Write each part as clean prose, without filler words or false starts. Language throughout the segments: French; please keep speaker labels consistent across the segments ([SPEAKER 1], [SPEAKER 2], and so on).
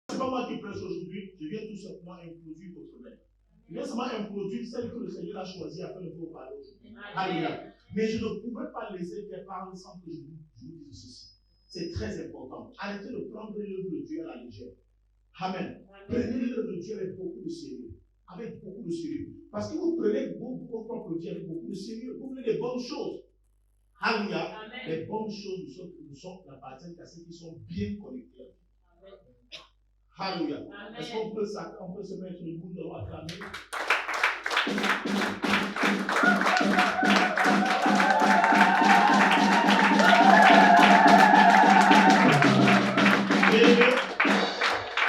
[SPEAKER 1] C'est pas moi qui prêche aujourd'hui, je viens tout simplement introduire votre mère. Je viens seulement introduire celle que le Seigneur a choisie afin de vous parler aujourd'hui. Alléluia. Mais je ne pouvais pas laisser qu'elle parle sans que je vous dise ceci. C'est très important. Arrêtez de prendre l'œuvre de Dieu à la légère. Amen. Prenez l'œuvre de Dieu avec beaucoup de sérieux. Avec beaucoup de sérieux. Parce que vous prenez vos propres vies avec beaucoup de sérieux. Vous voulez des bonnes choses. Alléluia. Les bonnes choses n'appartiennent qu'à ceux qui sont bien connectés. Alléluia. Est-ce qu'on peut se mettre debout, nous allons acclamer?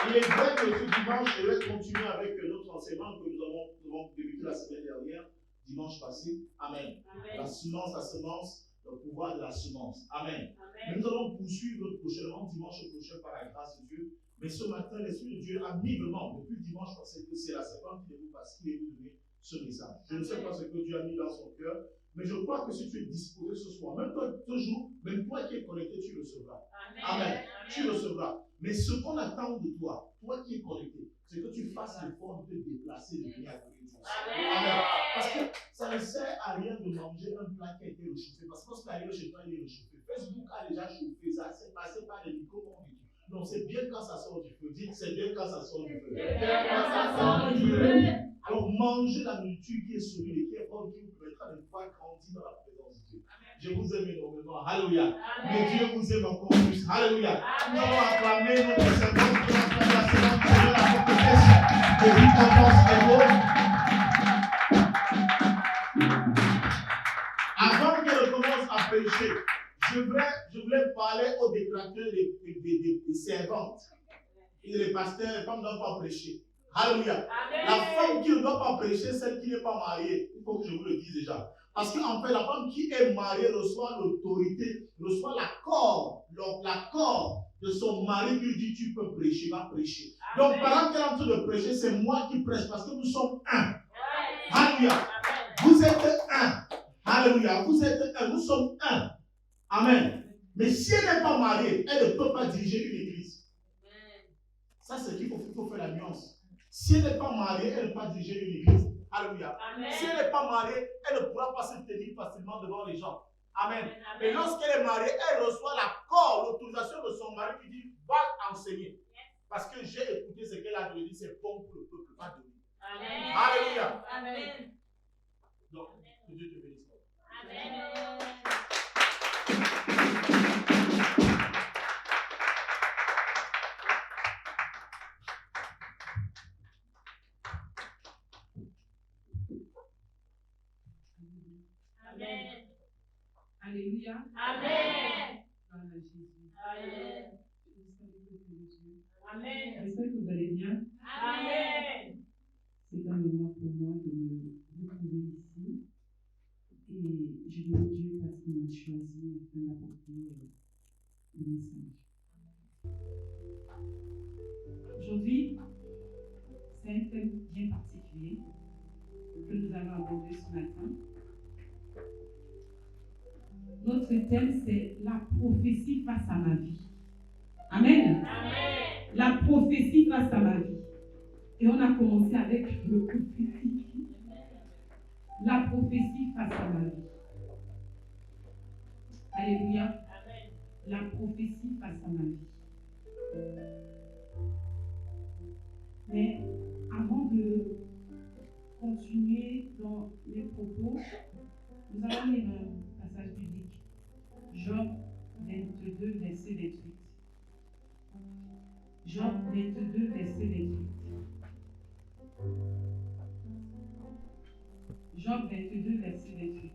[SPEAKER 1] Il est vrai que ce dimanche, je vais continuer avec notre enseignement que nous avons débuté la semaine dernière, dimanche passé. Amen. La semence, le pouvoir de la semence. Amen. Mais nous allons poursuivre prochainement, dimanche prochain, par la grâce de Dieu. Mais ce matin, l'Esprit de Dieu a mis vraiment, depuis dimanche passé, que c'est la servante qui est vous donner ce message. Je ne sais pas ce que Dieu a mis dans son cœur, mais je crois que si tu es disposé ce soir, même toi, toujours, même toi qui es connecté, tu recevras. Amen. Tu recevras. Mais ce qu'on attend de toi, toi qui es connecté, c'est que tu fasses l'effort de te déplacer, de venir à côté de toi. Amen. Parce que ça ne sert à rien de manger un plat qui a été réchauffé. Parce que lorsqu'il arrive chez toi, il est réchauffé. Facebook a déjà chauffé, ça s'est passé par les micro-ondes. Non, c'est bien quand ça sort du feu. Dites, c'est bien quand ça sort du feu. C'est bien quand ça sort du feu. Alors, mangez la nourriture qui est solide et qui est bonne, qui vous permettra de pouvoir grandir dans la présence de Dieu. Je vous aime énormément. Alléluia. Mais Dieu vous aime encore plus. Alléluia. Nous allons acclamer notre Seigneur qui va faire la séance de la compétence de l'importance et avant qu'elle commence à prêcher, je voulais parler aux détracteurs des servantes. Et les pasteurs, les femmes ne doivent pas prêcher. Alléluia. La femme qui ne doit pas prêcher, celle qui n'est pas mariée. Il faut que je vous le dise déjà. Parce qu'en fait, la femme qui est mariée reçoit l'autorité, reçoit l'accord de son mari qui lui dit tu peux prêcher, va prêcher. Amen. Donc pendant qu'elle est en train de prêcher, c'est moi qui prêche parce que nous sommes un. Alléluia. Vous êtes un. Alléluia. Vous êtes un. Nous sommes un. Amen. Mais si elle n'est pas mariée, elle ne peut pas diriger une église. Ça, c'est qu'il faut faire la nuance. Si elle n'est pas mariée, elle ne peut pas diriger une église. Alléluia. Amen. Si elle n'est pas mariée, elle ne pourra pas se tenir facilement devant les gens. Amen. Mais lorsqu'elle est mariée, elle reçoit l'accord, l'autorisation de son mari qui dit va enseigner. Parce que j'ai écouté ce qu'elle a dit, c'est bon pour le peuple, va donner. Amen. Alléluia. Amen. Donc, que Dieu te bénisse. Amen.
[SPEAKER 2] Amen. Alléluia.
[SPEAKER 3] Amen.
[SPEAKER 2] Gloire à Jésus.
[SPEAKER 3] Amen. Amen.
[SPEAKER 2] J'espère que vous allez bien.
[SPEAKER 3] Amen.
[SPEAKER 2] C'est un honneur pour moi de me retrouver ici. Et je bénis Dieu parce qu'il m'a choisi afin d'apporter le message. Aujourd'hui, c'est un thème bien particulier que nous allons aborder ce matin. Notre thème, c'est la prophétie face à ma vie. Amen.
[SPEAKER 3] Amen.
[SPEAKER 2] La prophétie face à ma vie. Et on a commencé avec le prophétie. La prophétie face à ma vie. Alléluia.
[SPEAKER 3] Amen.
[SPEAKER 2] La prophétie face à ma vie. Mais avant de continuer dans les propos, nous allons lire un passage biblique. Job 22, verset 28. Job 22, verset 28. Job 22, verset 28.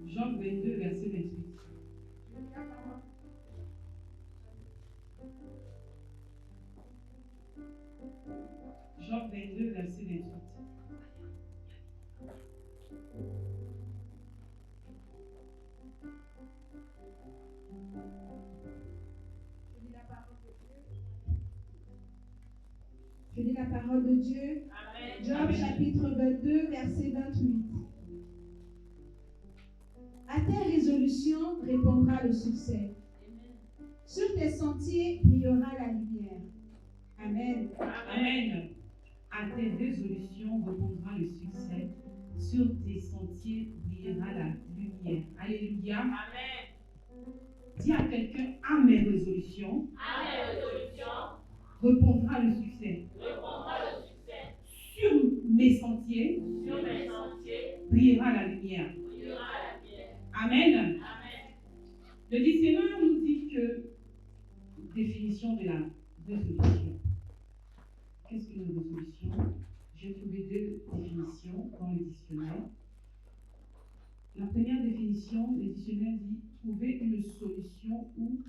[SPEAKER 2] Job 22, verset 28. Job 22, verset 28.
[SPEAKER 4] Je lis la parole de Dieu. Job chapitre 22, verset 28. À tes résolutions répondra le succès. Sur tes sentiers brillera la lumière. Amen.
[SPEAKER 2] Amen. À tes résolutions répondra le succès. Sur tes sentiers brillera la lumière. Alléluia.
[SPEAKER 3] Amen.
[SPEAKER 2] Dis à quelqu'un, à mes résolutions
[SPEAKER 3] À mes résolutions
[SPEAKER 2] répondra le succès.
[SPEAKER 3] répondra le succès.
[SPEAKER 2] Sur mes sentiers
[SPEAKER 3] Sur mes sentiers
[SPEAKER 2] brillera la lumière.
[SPEAKER 3] brillera la lumière.
[SPEAKER 2] Amen.
[SPEAKER 3] Amen.
[SPEAKER 2] Le dictionnaire nous dit que, définition de la résolution. Qu'est-ce qu'une résolution? J'ai trouvé deux définitions dans le dictionnaire. La première définition, le dictionnaire dit trouver une solution ou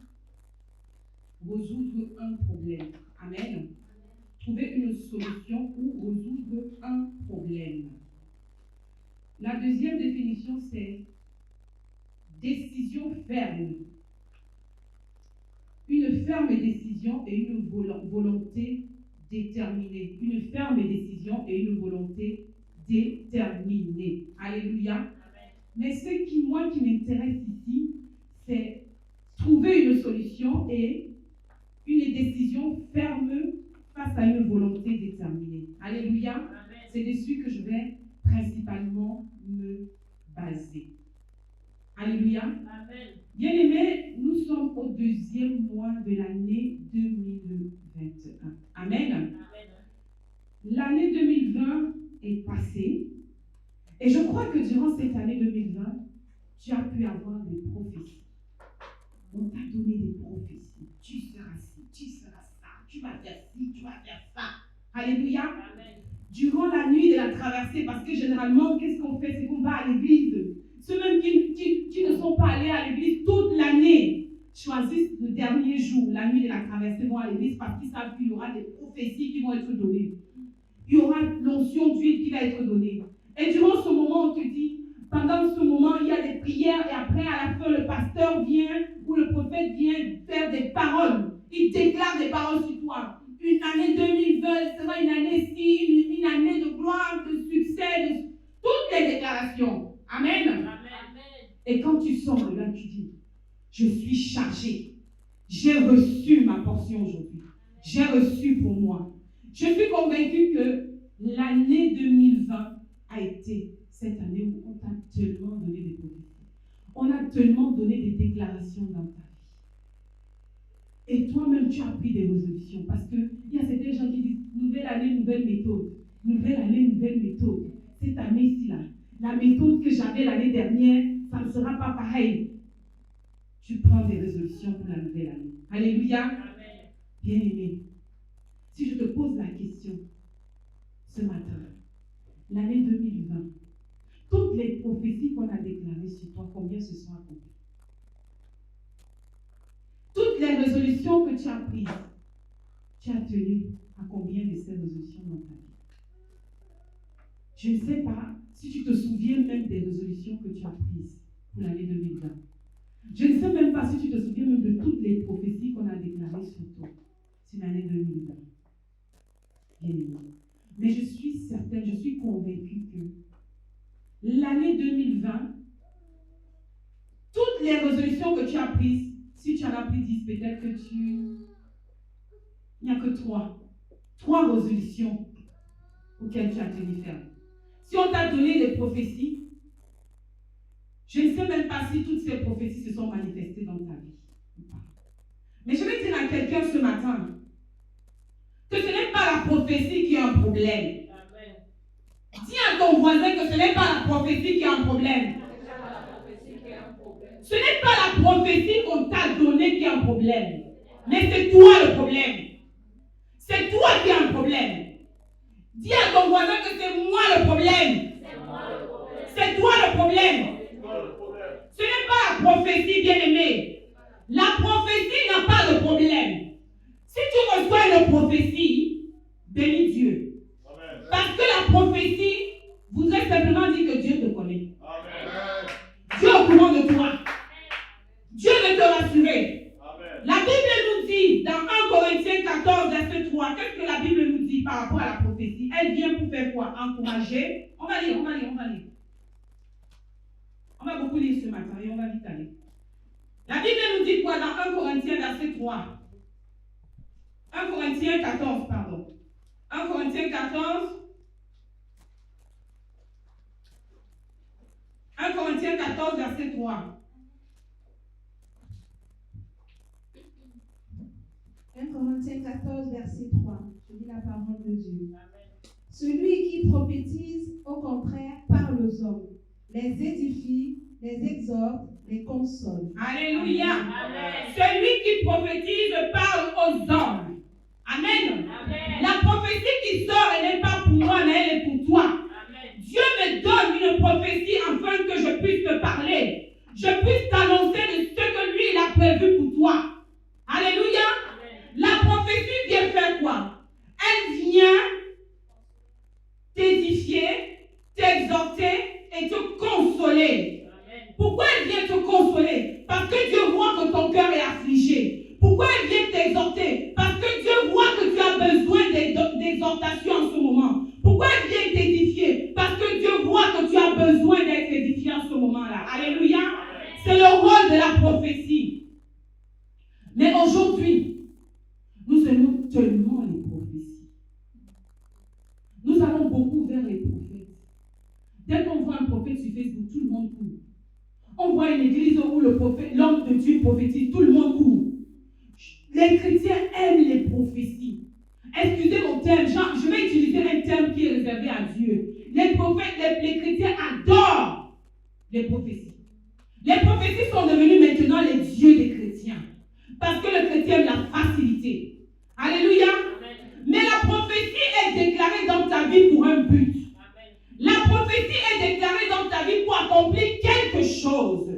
[SPEAKER 2] résoudre un problème. Amen. Trouver une solution ou résoudre un problème. La deuxième définition, c'est décision ferme. Une ferme décision et une volonté déterminée. Une ferme décision et une volonté déterminée. Alléluia. Mais ce qui m'intéresse ici, c'est trouver une solution et une décision ferme face à une volonté déterminée. Alléluia.
[SPEAKER 3] Amen.
[SPEAKER 2] C'est dessus que je vais principalement me baser. Alléluia.
[SPEAKER 3] Amen.
[SPEAKER 2] Bien-aimés, nous sommes au deuxième mois de l'année 2021. Amen.
[SPEAKER 3] Amen.
[SPEAKER 2] L'année 2020 est passée et je crois que durant cette année 2020, tu as pu avoir des prophéties. On t'a donné des prophéties. Tu seras ci, tu seras ça, tu vas faire ci, tu vas faire ça. Alléluia.
[SPEAKER 3] Amen.
[SPEAKER 2] Durant la nuit de la traversée, parce que généralement, qu'est-ce qu'on fait? C'est qu'on va à l'église. Ceux même qui ne sont pas allés à l'église toute l'année choisissent le dernier jour, la nuit de la traversée, vont à l'église parce qu'ils savent qu'il y aura des prophéties qui vont être données. Il y aura l'onction d'huile qui va être donnée. Et durant ce moment, on te dit, pendant ce moment, il y a des prières et après, à la fin, le pasteur vient ou le prophète vient faire des paroles. Il déclare des paroles sur toi. Une année 2020 sera une année une année de gloire, de succès, de toutes les déclarations. Amen.
[SPEAKER 3] Amen.
[SPEAKER 2] Et quand tu sors de là, tu dis, je suis chargé. J'ai reçu ma portion aujourd'hui. J'ai reçu pour moi. Je suis convaincue que l'année 2020 a été cette année où on t'a tellement donné des prophéties. On a tellement donné des déclarations dans ta vie. Et toi-même, tu as pris des résolutions. Parce qu'il y a certains gens qui disent, nouvelle année, nouvelle méthode. Nouvelle année, nouvelle méthode. Cette année-ci, là, la méthode que j'avais l'année dernière, ça ne sera pas pareil. Tu prends des résolutions pour la nouvelle année. Alléluia.
[SPEAKER 3] Amen.
[SPEAKER 2] Bien-aimé, si je te pose la question ce matin, l'année 2020, toutes les prophéties qu'on a déclarées sur toi, combien se sont accomplies? Toutes les résolutions que tu as prises, tu as tenu à combien de ces résolutions dans ta vie? Je ne sais pas si tu te souviens même des résolutions que tu as prises pour l'année 2020. Je ne sais même pas si tu te souviens même de toutes les prophéties qu'on a déclarées sur toi. C'est l'année 2020. Bien aimé. Mais je suis certaine, je suis convaincue que l'année 2020, toutes les résolutions que tu as prises, si tu en as pris 10, peut-être que il n'y a que 3. 3 résolutions auxquelles tu as tenu ferme. Si on t'a donné des prophéties, je ne sais même pas si toutes ces prophéties se sont manifestées dans ta vie ou pas. Mais je vais dire à quelqu'un ce matin que ce n'est pas la prophétie qui a un problème.
[SPEAKER 3] Amen.
[SPEAKER 2] Dis à ton voisin que ce n'est pas la prophétie qui a un problème. Ce n'est pas la prophétie qu'on t'a donnée qui a un problème. Mais c'est toi le problème. C'est toi qui as un problème. Dis à ton voisin que c'est moi le problème. C'est toi le problème. Ce n'est pas la prophétie, bien-aimée. La prophétie n'a pas de problème. Si tu reçois une prophétie, bénis Dieu.
[SPEAKER 1] Amen.
[SPEAKER 2] Parce que la prophétie voudrait simplement dire que Dieu te connaît.
[SPEAKER 1] Amen.
[SPEAKER 2] Dieu est au courant de toi. Dieu veut te rassurer.
[SPEAKER 1] Amen.
[SPEAKER 2] La Bible nous dit dans 1 Corinthiens 14, verset 3, qu'est-ce que la Bible nous dit? dit par rapport à la prophétie, elle vient pour faire quoi? Encourager. On va lire. On va beaucoup lire ce matin et on va vite aller. La Bible nous dit quoi dans 1 Corinthiens verset 3? 1 Corinthiens 14, pardon. 1 Corinthiens 14. 1 Corinthiens 14, verset 3.
[SPEAKER 4] 1 Corinthiens 14, verset 3. Je lis la parole de Dieu. Celui qui prophétise, au contraire, parle aux hommes, les édifie, les exhorte, les console.
[SPEAKER 2] Alléluia.
[SPEAKER 3] Amen.
[SPEAKER 2] Celui qui prophétise parle aux hommes. Amen.
[SPEAKER 3] Amen.
[SPEAKER 2] La prophétie qui sort, elle n'est pas pour moi, mais elle est pour toi.
[SPEAKER 3] Amen.
[SPEAKER 2] Dieu me donne une prophétie afin que je puisse te parler. Je puisse t'annoncer de ce que lui, il a prévu pour toi. Alléluia. La prophétie vient faire quoi? Elle vient t'édifier, t'exhorter et te consoler.
[SPEAKER 3] Amen.
[SPEAKER 2] Pourquoi elle vient te consoler? Parce que Dieu voit que ton cœur est affligé. Pourquoi elle vient t'exhorter? Parce que Dieu voit que tu as besoin d'exhortation en ce moment. Pourquoi elle vient t'édifier? Parce que Dieu voit que tu as besoin d'être édifié en ce moment-là. Alléluia. C'est le rôle de la prophétie. Mais aujourd'hui, nous aimons tellement les prophéties. Nous allons beaucoup vers les prophètes. Dès qu'on voit un prophète sur Facebook, tout le monde court. On voit une église où l'homme de Dieu prophétise, tout le monde court. Les chrétiens aiment les prophéties. Excusez mon terme, je vais utiliser un terme qui est réservé à Dieu. Les prophètes, les chrétiens adorent les prophéties. Les prophéties sont devenues maintenant les dieux des chrétiens. Parce que le chrétien aime la facilité. Alléluia.
[SPEAKER 3] Amen.
[SPEAKER 2] Mais la prophétie est déclarée dans ta vie pour un but.
[SPEAKER 3] Amen.
[SPEAKER 2] La prophétie est déclarée dans ta vie pour accomplir quelque chose.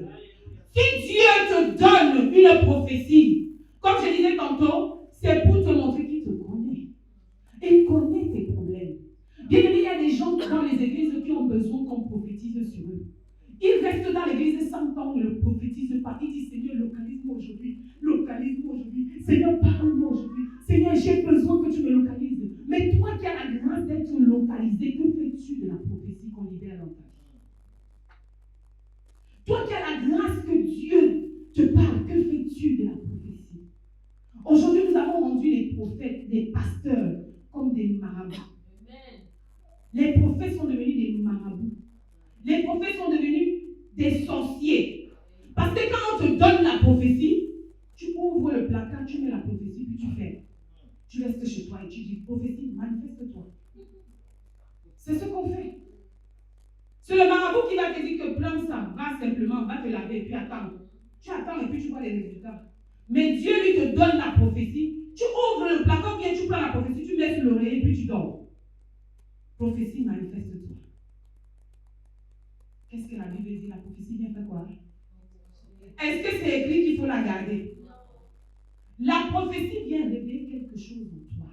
[SPEAKER 2] Si Dieu te donne une prophétie, comme je disais tantôt, c'est pour te montrer qu'il te connaît. Il connaît tes problèmes. Bien aimé, il y a des gens dans les églises qui ont besoin qu'on prophétise sur eux. Ils restent dans l'église sans temps, on ne le prophétise pas. Ils disent, Seigneur, localise-moi aujourd'hui. Localise-moi aujourd'hui. Seigneur, parle-moi aujourd'hui. Seigneur, j'ai besoin que tu me localises. Mais toi qui as la grâce d'être localisé, que fais-tu de la prophétie qu'on libère dans ta vie? Toi qui as la grâce que Dieu te parle, que fais-tu de la prophétie? Aujourd'hui, nous avons rendu les prophètes, les pasteurs, comme des marabouts. Les prophètes sont devenus des marabouts. Les prophètes sont devenus des sorciers. Parce que quand on te donne la prophétie, tu ouvres le placard, tu mets la prophétie, puis tu fais. Tu restes chez toi et tu dis, prophétie, manifeste-toi. C'est ce qu'on fait. C'est le marabout qui va te dire que plante ça, va simplement, va te laver et puis attends. Tu attends et puis tu vois les résultats. Mais Dieu lui te donne la prophétie. Tu ouvres le placard, bien tu prends la prophétie, tu mets sur l'oreiller et puis tu dors. Prophétie, manifeste-toi. Qu'est-ce que la Bible dit? La prophétie vient faire quoi? Est-ce que c'est écrit qu'il faut la garder? La prophétie vient révéler quelque chose en toi.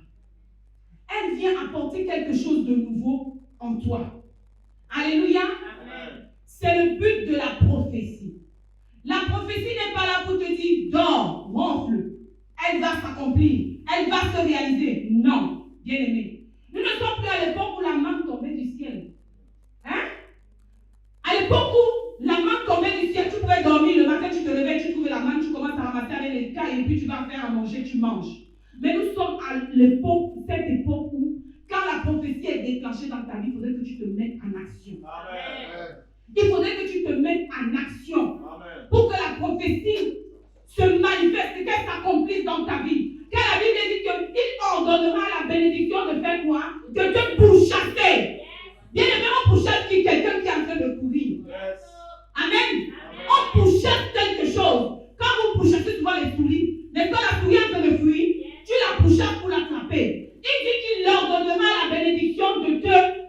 [SPEAKER 2] Elle vient apporter quelque chose de nouveau en toi. Alléluia.
[SPEAKER 3] Amen.
[SPEAKER 2] C'est le but de la prophétie. La prophétie n'est pas là pour te dire dors, ronfle. Elle va s'accomplir. Elle va se réaliser. Non, bien aimé. Nous ne sommes plus à l'époque où la manne tombait du ciel. Hein? À l'époque où la manne tombait du ciel, tu pouvais dormir, le matin tu te réveilles, tu trouves la manne, tu commences à ramasser avec les cailles et puis tu vas faire à manger, tu manges. Mais nous sommes à l'époque, cette époque où, quand la prophétie est déclenchée dans ta vie, il faudrait que tu te mettes en action.
[SPEAKER 1] Amen.
[SPEAKER 2] Il faudrait que tu te mettes en action
[SPEAKER 1] Amen.
[SPEAKER 2] pour que la prophétie se manifeste, qu'elle s'accomplisse dans ta vie. Car la Bible dit qu'il ordonnera la bénédiction de faire quoi? De te pourchasser. Bien aimé, on pourchasse qui? Quelqu'un qui est en train de courir.
[SPEAKER 1] Yes.
[SPEAKER 2] Amen. On pourchasse quelque chose. Quand vous pourchassez souvent les souris, mais quand la souris est en train de fuir, tu la pourchasses pour l'attraper. Il dit qu'il leur donnera la bénédiction de te.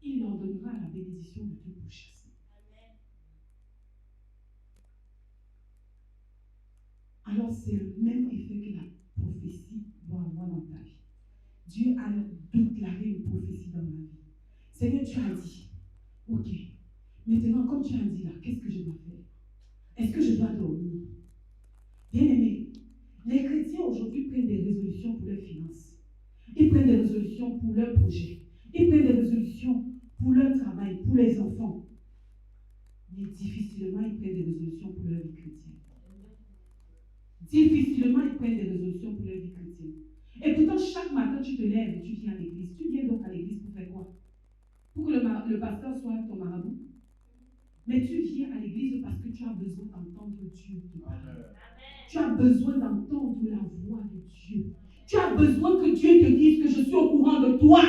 [SPEAKER 2] Il leur donnera la bénédiction de te pourchasser. Alors c'est le même effet que la prophétie doit avoir dans ta vie. Dieu a déclaré une prophétie dans ma vie. Seigneur, tu as dit Ok. Maintenant, comme tu as dit là, qu'est-ce que je dois faire? Est-ce que je dois dormir? Bien-aimé, les chrétiens aujourd'hui prennent des résolutions pour leurs finances. Ils prennent des résolutions pour leurs projets. Ils prennent des résolutions pour leur travail, pour les enfants. Mais difficilement, ils prennent des résolutions pour leur vie chrétienne. Difficilement, ils prennent des résolutions pour leur vie chrétienne. Et pourtant, chaque matin, tu te lèves et tu viens à l'église. Tu viens donc à l'église pour faire quoi? Pour que le pasteur soit ton marabout. Mais tu viens à l'église parce que tu as besoin d'entendre Dieu te parler. Tu as besoin d'entendre la voix de Dieu. Tu as besoin que Dieu te dise que je suis au courant de toi.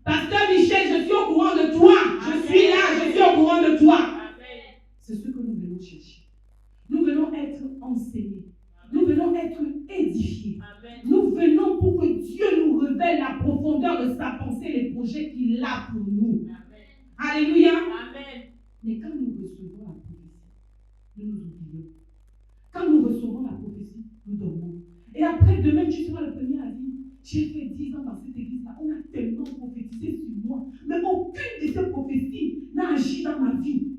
[SPEAKER 2] Pasteur Michel, je suis au courant de toi. Je suis là, je suis au courant de toi. C'est ce que nous venons chercher. Nous venons être enseignés. Nous venons être édifiés. Nous venons pour que Dieu nous révèle la profondeur de sa pensée, les projets qu'il a pour nous. Alléluia. Mais quand nous recevons la prophétie, nous nous oublions. Quand nous recevons la prophétie, nous dormons. Et après, demain, tu seras le premier à dire, j'ai fait 10 ans dans cette église-là, on a tellement prophétisé sur moi, mais aucune de ces prophéties n'a agi dans ma vie.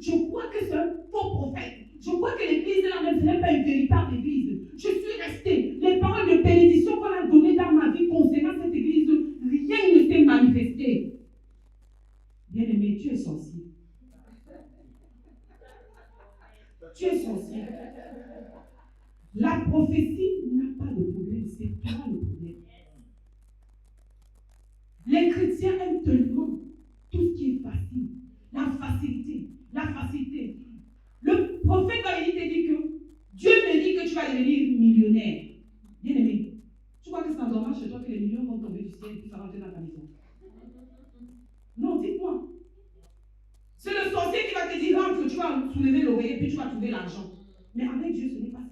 [SPEAKER 2] Je crois que c'est un faux prophète. Je crois que l'église là même, ce n'est pas une véritable église. Je suis restée. Les paroles de bénédiction qu'on a données dans ma vie concernant cette église, rien ne s'est manifesté. Bien-aimé, tu es sorcier. Tu es sorcier. La prophétie n'a pas de problème, c'est toi le problème. Les chrétiens aiment tellement tout ce qui est facile. La facilité. La facilité. Le prophète va venir te dire que Dieu me dit que tu vas devenir millionnaire. Bien aimé, tu crois que c'est en dormant chez toi que les millions vont tomber du ciel et puis ça va rentrer dans ta maison? Non, dites-moi. C'est le sorcier qui va te dire rentre, tu vas soulever l'oreiller et puis tu vas trouver l'argent. Mais avec Dieu, ce n'est pas ça.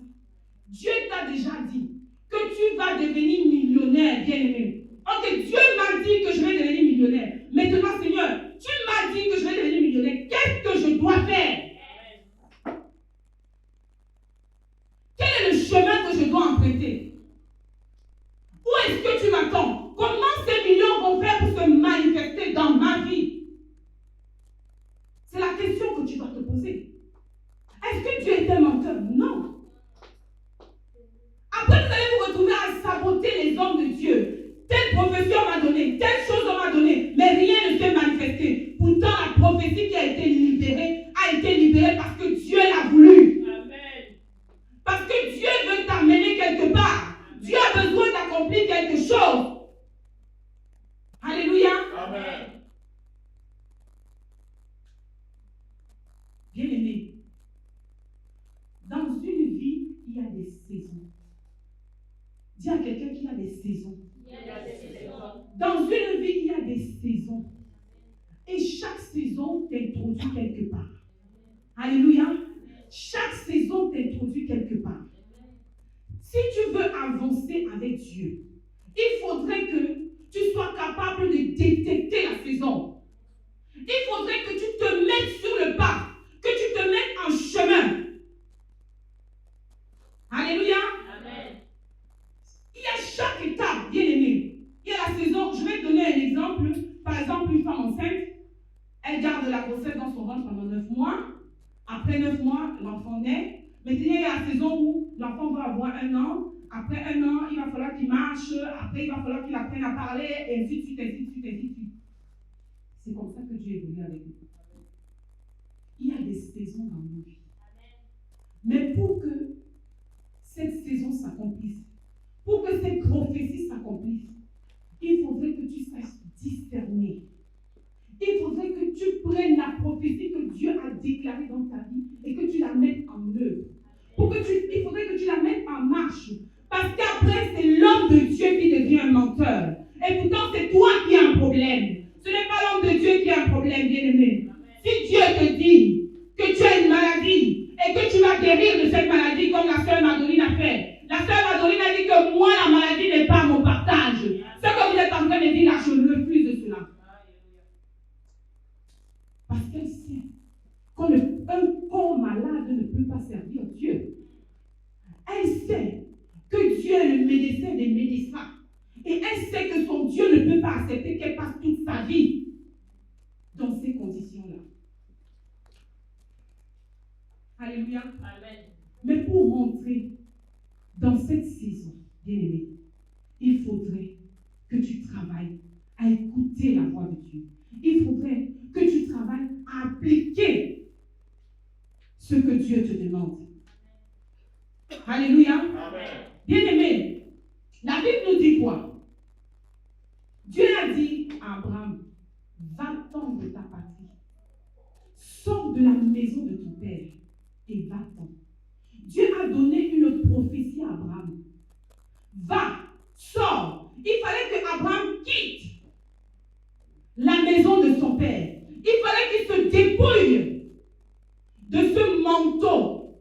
[SPEAKER 2] Dieu t'a déjà dit que tu vas devenir millionnaire, bien aimé. Ok, Dieu m'a dit que je vais devenir millionnaire. Maintenant, Seigneur, tu m'as dit que je vais devenir millionnaire. Qu'est-ce que je dois faire? Quel est le chemin que je dois emprunter? Où est-ce que tu m'attends? Comment ces millions vont faire pour se manifester dans ma vie? C'est la question que tu dois te poser. Est-ce que Dieu est un menteur? Non. Après, vous allez vous retrouver à saboter les hommes de Dieu. Telle prophétie on m'a donné, telle chose on m'a donné, mais rien ne s'est manifesté. Pourtant, la prophétie qui a été libérée parce que Dieu l'a voulu. Amen. Parce que Dieu veut t'amener quelque part. Dieu a besoin d'accomplir quelque chose. Alléluia. Amen. Bien-aimé, dans une vie, il y a des saisons. Dis à quelqu'un qu'il y a des saisons. Dans une vie, il y a des saisons. Et chaque saison t'introduit quelque part. Alléluia. Chaque saison t'introduit quelque part. Si tu veux avancer avec Dieu, il faudrait que tu sois capable de détecter la saison. Il faudrait que tu te mettes sur le pas, que tu te mettes en chemin. Alléluia. Amen. Il y a chaque étape, bien aimé. Il y a la saison, je vais te donner un exemple. Par exemple, une femme enceinte, elle garde la grossesse dans son ventre pendant 9 mois. Après 9 mois, l'enfant naît. Maintenant, il y a la saison où l'enfant va avoir 1 an. Après 1 an, il va falloir qu'il marche. Après, il va falloir qu'il apprenne à parler. Et ainsi de suite, ainsi de suite, ainsi de suite. C'est comme ça que Dieu évolue avec nous. Il y a des saisons dans nos vies. Mais pour que cette saison s'accomplisse, pour que cette prophétie s'accomplisse, il faudrait que tu saches discerner. Il faudrait que tu prennes la prophétie que Dieu a déclarée dans ta vie et que tu la mettes en œuvre. Il faudrait que tu la mettes en marche. Parce qu'après, c'est l'homme de Dieu qui devient un menteur. Et pourtant, c'est toi qui as un problème. Ce n'est pas l'homme de Dieu qui a un problème, bien-aimé. Si Dieu te dit que tu as une maladie et que tu vas guérir de cette maladie comme la sœur Madeline a fait, la sœur Madeline a dit que moi, la maladie n'est pas mon partage. Ce que vous êtes en train de dire là, je refuse de cela. Parce qu'elle sait qu'un corps malade ne peut pas servir Dieu. Elle sait que Dieu est le médecin des médecins. Et elle sait que son Dieu ne peut pas accepter qu'elle passe toute sa vie dans ces Alléluia.
[SPEAKER 3] Amen.
[SPEAKER 2] Mais pour rentrer dans cette saison, bien-aimé, il faudrait que tu travailles à écouter la voix de Dieu. Il faudrait que tu travailles à appliquer ce que Dieu te demande. Alléluia.
[SPEAKER 1] Amen.
[SPEAKER 2] Bien-aimé, la Bible nous dit quoi? Dieu a dit à Abraham, va-t'en de ta patrie, sors de la maison de ton père et va-t'en. Dieu a donné une prophétie à Abraham. Va, sors. Il fallait que Abraham quitte la maison de son père. Il fallait qu'il se dépouille de ce manteau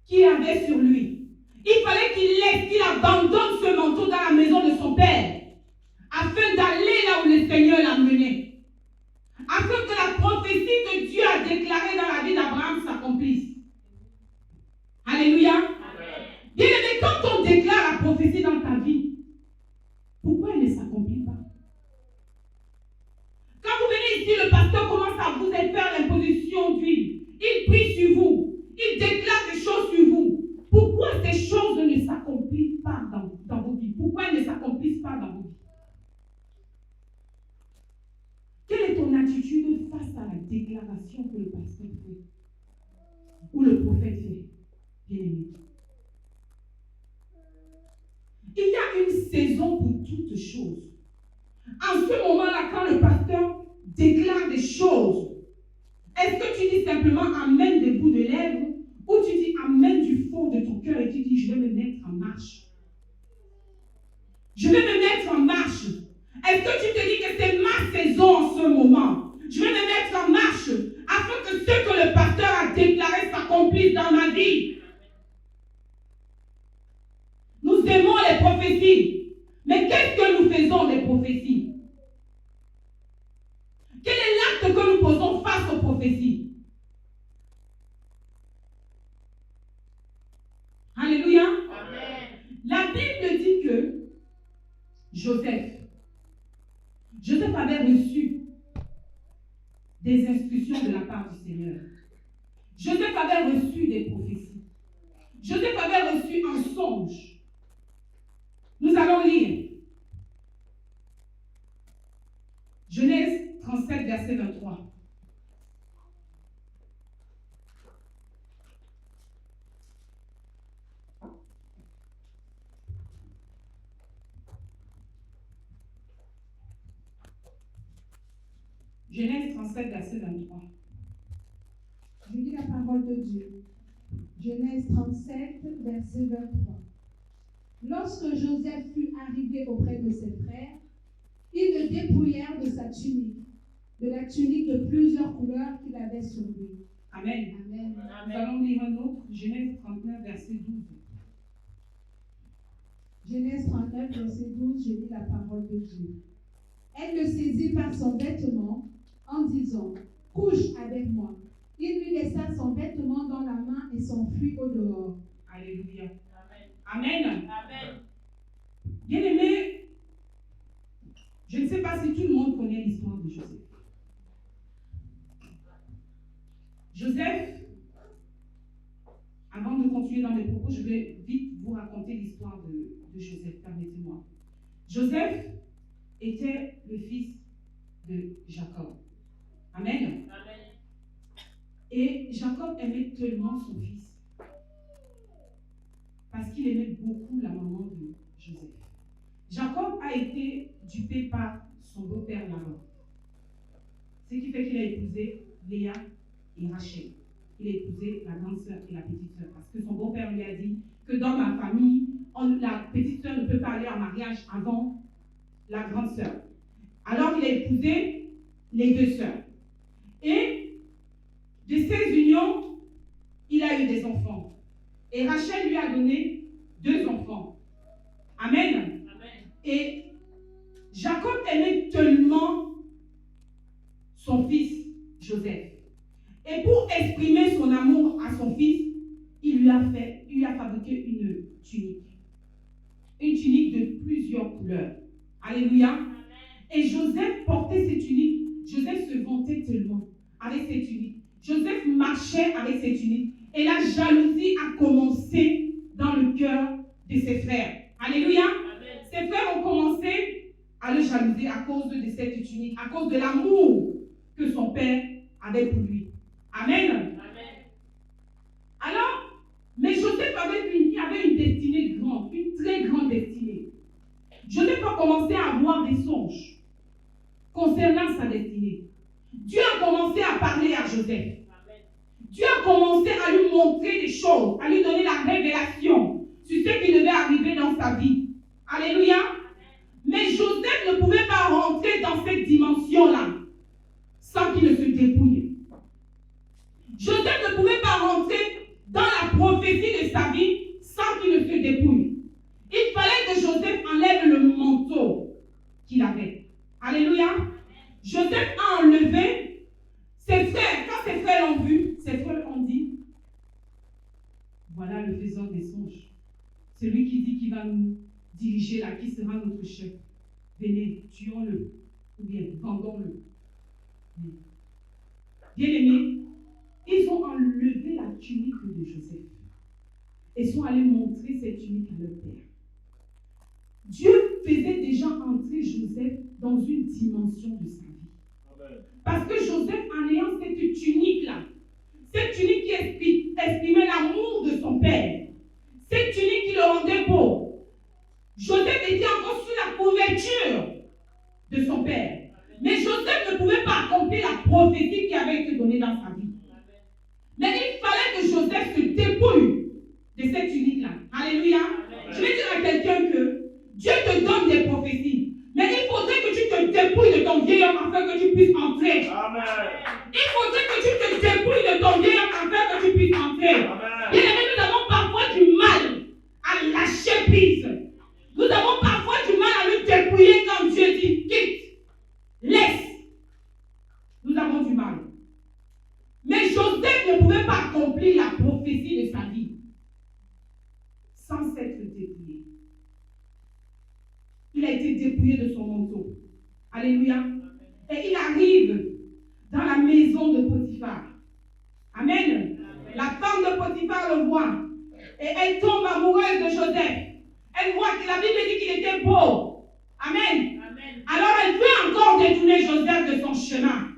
[SPEAKER 2] qu'il avait sur lui. Il fallait qu'il abandonne ce manteau dans la maison de son père afin d'aller là où le Seigneur l'a mené. Afin que la prophétie que Dieu a déclarée dans la vie d'Abraham s'accomplisse. Alléluia. Bien aimé, quand on déclare la prophétie dans ta vie, pourquoi elle ne s'accomplit pas? Quand vous venez ici, le pasteur commence à vous faire l'imposition d'huile. Il prie sur vous. Il déclare des choses sur vous. Pourquoi ces choses ne s'accomplissent pas dans vos vies? Pourquoi elles ne s'accomplissent pas dans vos vies? Quelle est ton attitude face à la déclaration que le pasteur fait ou le prophète fait? Bien-aimé. Il y a une saison pour toutes choses. En ce moment-là, quand le pasteur déclare des choses, est-ce que tu dis simplement Amen des bouts de lèvres ou tu dis Amen du fond de ton cœur et tu dis je vais me mettre en marche? Je vais me mettre en marche. Est-ce que tu te dis que c'est ma saison en ce moment? Je vais me mettre en marche afin que ce que le pasteur a déclaré s'accomplisse dans ma vie. Nous aimons les prophéties. Mais qu'est-ce que nous faisons des prophéties? Quel est l'acte que nous posons face aux prophéties? Alléluia.
[SPEAKER 3] Amen.
[SPEAKER 2] La Bible dit que Joseph avait reçu des instructions de la part du Seigneur. Joseph avait reçu des prophéties. Joseph avait reçu un songe. Nous allons lire Genèse 37, verset 23. Genèse 37, verset 23.
[SPEAKER 4] Je lis la parole de Dieu. Genèse 37, verset 23. Lorsque Joseph fut arrivé auprès de ses frères, ils le dépouillèrent de sa tunique, de la tunique de plusieurs couleurs qu'il avait sur lui.
[SPEAKER 2] Amen.
[SPEAKER 4] Amen.
[SPEAKER 2] Nous allons lire un autre, Genèse 39, verset 12.
[SPEAKER 4] Genèse 39, verset 12, je lis la parole de Dieu. Elle le saisit par son vêtement en disant, couche avec moi. Il lui laissa son vêtement dans la main et s'enfuit au dehors.
[SPEAKER 2] Alléluia.
[SPEAKER 3] Amen.
[SPEAKER 2] Amen.
[SPEAKER 3] Amen.
[SPEAKER 2] Bien-aimé, je ne sais pas si tout le monde connaît l'histoire de Joseph. Joseph, avant de continuer dans mes propos, je vais vite vous raconter l'histoire de Joseph, permettez-moi. Joseph était le fils de Jacob. Amen.
[SPEAKER 3] Amen.
[SPEAKER 2] Et Jacob aimait tellement son fils parce qu'il aimait beaucoup la maman de Joseph. Jacob a été dupé par son beau-père Laban. Ce qui fait qu'il a épousé Léa et Rachel. Il a épousé la grande sœur et la petite sœur parce que son beau-père lui a dit que dans ma famille, la petite sœur ne peut pas aller en mariage avant la grande sœur. Alors il a épousé les deux sœurs. Et de ces unions, il a eu des enfants. Et Rachel lui a donné 2 enfants. Amen.
[SPEAKER 3] Amen.
[SPEAKER 2] Et Jacob aimait tellement son fils Joseph. Et pour exprimer son amour à son fils, il lui a fabriqué une tunique. Une tunique de plusieurs couleurs. Alléluia. Et Joseph portait cette tunique. Joseph se vantait tellement avec cette tunique. Joseph marchait avec ses tuniques et la jalousie a commencé dans le cœur de ses frères. Alléluia.
[SPEAKER 3] Amen.
[SPEAKER 2] Ses frères ont commencé à le jalouser à cause de cette tunique, à cause de l'amour que son père avait pour lui. Amen.
[SPEAKER 3] Amen.
[SPEAKER 2] Alors, mais Joseph avait une destinée grande, une très grande destinée. Joseph a commencé à avoir des songes concernant sa destinée. Dieu a commencé à parler à Joseph. Dieu a commencé à lui montrer des choses, à lui donner la révélation sur ce qui devait arriver dans sa vie. Alléluia. Mais Joseph ne pouvait pas rentrer dans cette dimension-là sans qu'il ne se dépouille. Joseph ne pouvait pas rentrer dans la prophétie de sa vie sans qu'il ne se dépouille. Il fallait que Joseph enlève le manteau qu'il avait. Alléluia. Joseph a enlevé ses frères. Quand ses frères l'ont vu, ses frères ont dit, voilà le faiseur des songes. Celui qui dit qu'il va nous diriger là, qui sera notre chef. Venez, tuons-le. Ou bien, vendons-le. Bien-aimés, ils ont enlevé la tunique de Joseph et sont allés montrer cette tunique à leur père. Dieu faisait déjà entrer Joseph dans une dimension de sa vie.
[SPEAKER 1] Amen.
[SPEAKER 2] Parce que Joseph, en ayant cette tunique-là, cette tunique qui exprimait l'amour de son père, cette tunique qui le rendait beau, Joseph était encore sous la couverture de son père. Mais Joseph ne pouvait pas accomplir la prophétie qui avait été donnée dans sa vie. Mais il fallait que Joseph se dépouille de cette tunique-là. Alléluia. Je vais dire à quelqu'un que Dieu te donne des prophéties. Mais il faudrait que tu te dépouilles de ton vieil homme afin que tu puisses entrer.
[SPEAKER 1] Amen.
[SPEAKER 2] Il faudrait que tu te dépouilles de ton vieil homme afin que tu puisses entrer.
[SPEAKER 1] Amen.
[SPEAKER 2] Bien aimé, nous avons parfois du mal à lâcher prise. Nous avons parfois du mal à nous dépouiller quand Dieu dit quitte, laisse. Nous avons du mal. Mais Joseph ne pouvait pas accomplir la prophétie de sa vie sans s'être dépouillé. Il a été dépouillé de son manteau. Alléluia. Et il arrive dans la maison de Potiphar. Amen. La femme de Potiphar le voit. Et elle tombe amoureuse de Joseph. Elle voit que la Bible dit qu'il était beau. Amen. Alors elle veut encore détourner Joseph de son chemin.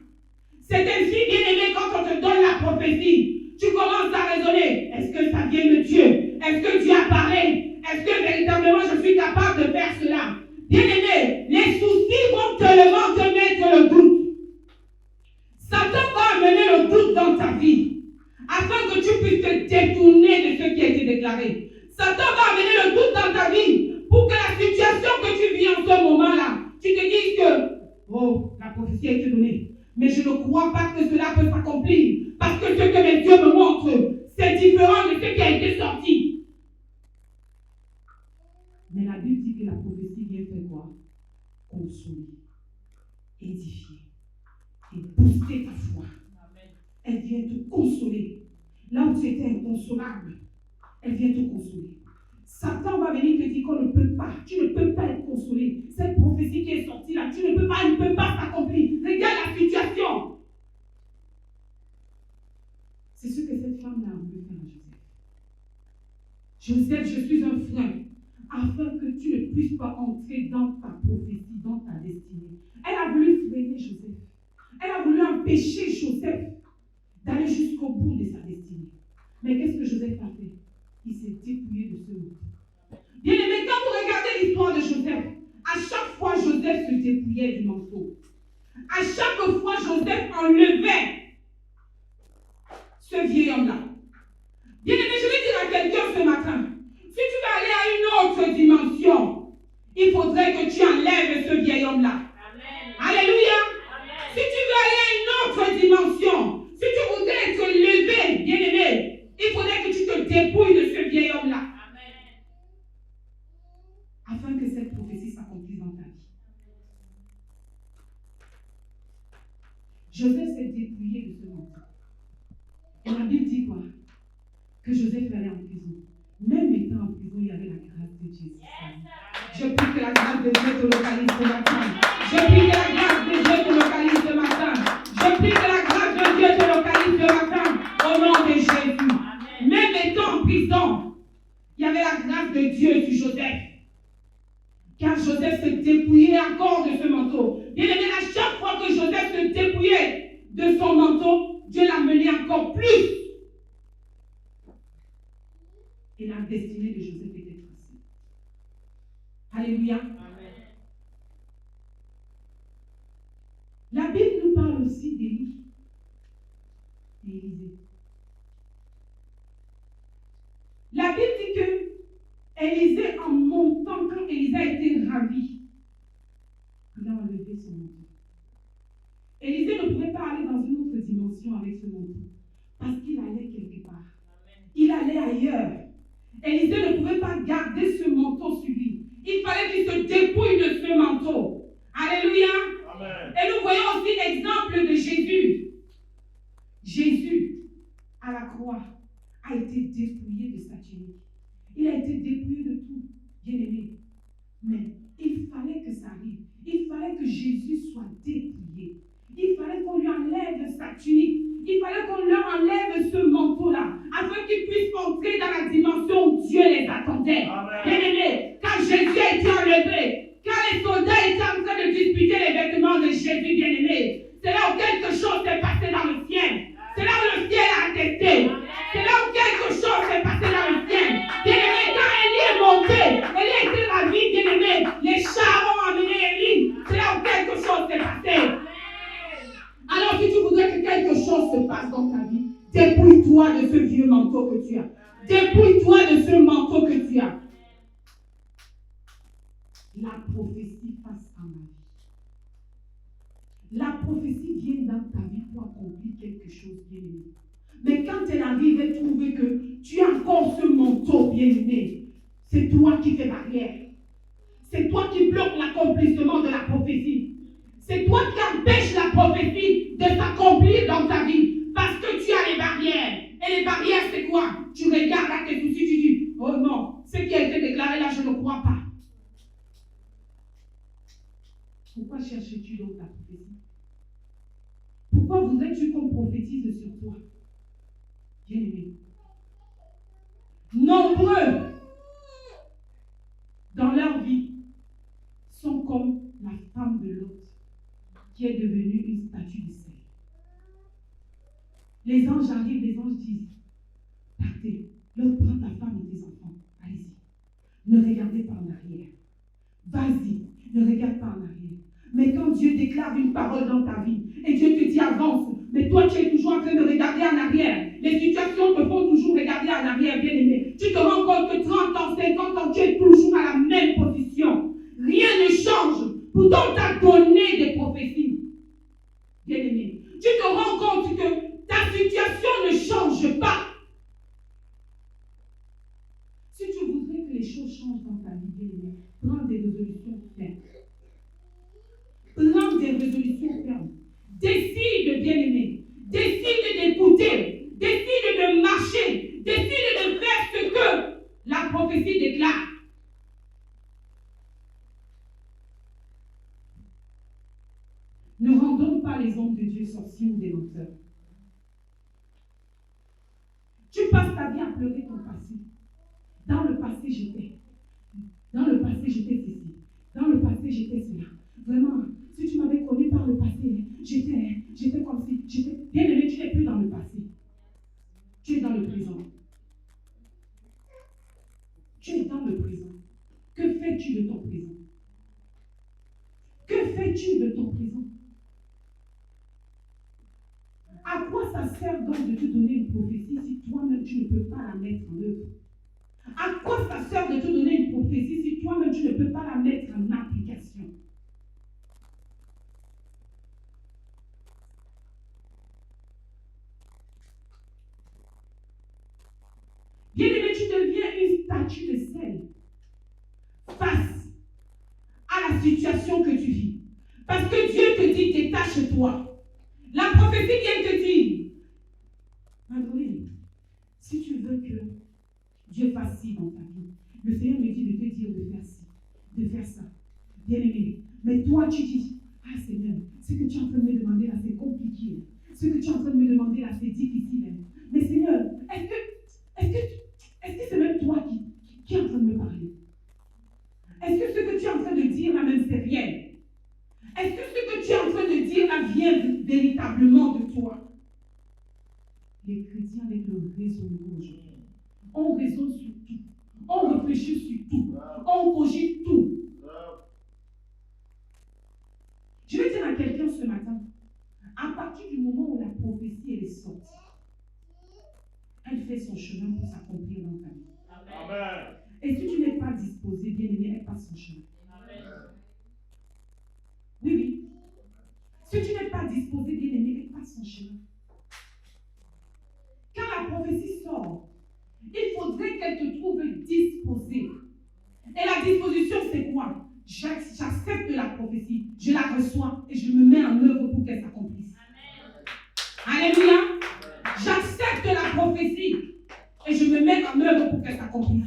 [SPEAKER 2] C'est ainsi, bien aimé, quand on te donne la prophétie, tu commences à raisonner. Est-ce que ça vient de Dieu? Est-ce que Dieu a parlé? Est-ce que véritablement je suis capable de faire cela? Bien aimé, les soucis vont tellement te mettre le doute. Satan va amener le doute dans ta vie afin que tu puisses te détourner de ce qui a été déclaré. Satan va amener le doute dans ta vie pour que la situation que tu vis en ce moment-là, tu te dises que, oh, la prophétie a été donnée. Mais je ne crois pas que cela peut s'accomplir. Parce que ce que mes yeux me montrent, c'est différent de ce qui a été sorti. Mais la Bible dit que la prophétie vient faire quoi? Consoler, édifier et booster ta foi. Elle vient te consoler. Là où tu étais inconsolable, elle vient te consoler. Satan va venir te dire qu'on ne peut pas. Tu ne peux pas être consolé. Cette prophétie qui est sortie là, tu ne peux pas, elle ne peut pas s'accomplir. Regarde la situation. C'est ce que cette femme-là a voulu faire à Joseph. Joseph, je suis un frein afin que tu ne puisses pas entrer dans ta prophétie, dans ta destinée. Elle a voulu freiner Joseph. Elle a voulu empêcher Joseph d'aller jusqu'au bout de sa destinée. Mais qu'est-ce que Joseph a fait? Il s'est dépouillé de ce manteau. Bien aimé, quand vous regardez l'histoire de Joseph, à chaque fois Joseph se dépouillait du manteau. À chaque fois Joseph enlevait ce vieil homme-là. Bien aimé, je vais dire à quelqu'un ce matin, si tu veux aller à une autre dimension, il faudrait que tu enlèves ce vieil homme-là. Alléluia. Si tu veux aller à une autre dimension, si tu voudrais être levé, bien aimé, il faudrait que tu te dépouilles de ce vieil homme-là. Afin que cette prophétie s'accomplisse dans ta vie. Joseph s'est dépouillé de ce manteau. Et la Bible dit quoi? Que Joseph allait en prison. Même étant en prison, il y avait la grâce de Dieu. Je prie que la grâce de Dieu te localise ce matin. Je prie que la grâce de Dieu te localise ce matin. Je prie que la grâce de Dieu te localise ce matin. prison, il y avait la grâce de Dieu sur Joseph. Car Joseph se dépouillait encore de ce manteau. Bien aimé, à chaque fois que Joseph se dépouillait de son manteau, Dieu l'a mené encore plus. Et la destinée de Joseph était tracée. Alléluia.
[SPEAKER 3] Amen.
[SPEAKER 2] La Bible nous parle aussi d'Élie et Élisée. La Bible dit que Élisée, en montant, quand Élisée a été ravi, il a enlevé son manteau. Élisée ne pouvait pas aller dans une autre dimension avec ce manteau, parce qu'il allait quelque part. Il allait ailleurs. Élisée ne pouvait pas garder ce manteau sur lui. Il fallait qu'il se dépouille de ce manteau. Alléluia.
[SPEAKER 1] Amen.
[SPEAKER 2] Et nous voyons aussi l'exemple de Jésus. Jésus, à la croix, a été dépouillé de sa tunique. Il a été dépouillé de tout, bien aimé. Mais il fallait que ça arrive. Il fallait que Jésus soit dépouillé. Il fallait qu'on lui enlève sa tunique. Il fallait qu'on leur enlève ce manteau-là, afin qu'ils puissent entrer dans la dimension où Dieu les attendait.
[SPEAKER 1] Amen.
[SPEAKER 2] Bien aimé, quand Jésus a été enlevé, quand les soldats étaient en train de disputer les vêtements de Jésus, bien aimé, c'est là où quelque chose s'est passé dans le ciel. C'est là où le ciel a attesté. C'est là où quelque chose s'est passé dans le ciel. Bien aimé, quand Élie est monté, Élie a été ravi, bien aimé. Les chars ont amené Élie. C'est là où quelque chose s'est passé. Alors, si tu voudrais que quelque chose se passe dans ta vie, dépouille-toi de ce vieux manteau que tu as. Dépouille-toi de ce manteau que tu as. La prophétie passe à ma vie. La prophétie vient dans ta vie pour accomplir quelque chose, bien-aimé. Mais quand elle arrive, elle trouve que tu as encore ce manteau, bien-aimé. C'est toi qui fais barrière. C'est toi qui bloques l'accomplissement de la prophétie. C'est toi qui empêches la prophétie de s'accomplir dans ta vie. Parce que tu as les barrières. Et les barrières, c'est quoi? Tu regardes à tes soucis, tu dis, oh non, ce qui a été déclaré là, je ne crois pas. Pourquoi cherches-tu donc la prophétie? Pourquoi voudrais-tu qu'on prophétise sur toi? Bien-aimé. Nombreux dans leur vie sont comme la femme de Lot qui est devenue une statue de sel. Les anges arrivent, les anges disent, partez, Lot, prends ta femme et tes enfants, allez-y. Ne regardez pas en arrière. Vas-y, ne regarde pas en arrière. Mais quand Dieu déclare une parole dans ta vie, et Dieu te dit avance, mais toi tu es toujours en train de regarder en arrière. Les situations te font toujours regarder en arrière, bien aimé. Tu te rends compte que 30 ans, 50 ans, tu es toujours à la même position. Rien ne change. Pourtant, tu as donné des prophéties. Bien aimé. Tu te rends compte que ta situation ne change pas. Si tu voudrais que les choses changent dans ta vie, bien aimé, prends des résolutions fermes. Prends des résolutions fermes. Décide, bien aimé. Décide d'écouter. Décide de marcher. Décide de faire ce que la prophétie déclare. Ne rendons pas les hommes de Dieu sorciers ou des menteurs. Tu passes ta vie à pleurer ton passé. Dans le passé, j'étais. Dans le passé, j'étais ceci. Dans le passé, j'étais cela. Vraiment, si tu m'avais connu par le passé, j'étais comme si, j'étais bien aimé, tu n'es plus dans le passé. Tu es dans le présent. Tu es dans le présent. Que fais-tu de ton présent? Que fais-tu de ton présent? À quoi ça sert donc de te donner une prophétie si toi-même tu ne peux pas la mettre en œuvre? À quoi ça sert de te donner une prophétie si toi-même tu ne peux pas la mettre en application? Bien-aimé, tu deviens une statue de sel face à la situation que tu vis. Parce que Dieu te dit, détache-toi. La prophétie vient te dire, Madeleine, si tu veux que Dieu fasse ci dans ta vie, le Seigneur me dit de te dire de faire ci, de faire ça. Bien-aimé, mais toi tu dis, ah Seigneur, ce que tu es en train de me demander là, c'est compliqué. Ce que tu es en train de me demander là, c'est difficile. Mais Seigneur, est-ce qui est en train de me parler? Est-ce que ce que tu es en train de dire là même c'est réel? Est-ce que ce que tu es en train de dire là vient véritablement de toi? Les chrétiens avec le raisonnement aujourd'hui, on raisonne sur tout, on réfléchit sur tout, on cogite tout. Je vais dire à quelqu'un ce matin, à partir du moment où la prophétie elle est sortie, elle fait son chemin pour s'accomplir dans ta vie.
[SPEAKER 1] Amen.
[SPEAKER 2] Et si tu n'es pas disposé, bien aimé, elle passe son chemin. Oui, oui. Si tu n'es pas disposé, bien aimé, elle passe son chemin. Quand la prophétie sort, il faudrait qu'elle te trouve disposée. Et la disposition, c'est quoi? J'accepte la prophétie, je la reçois et je me mets en œuvre pour qu'elle s'accomplisse. Alléluia. J'accepte la prophétie et je me mets en œuvre pour qu'elle s'accomplisse.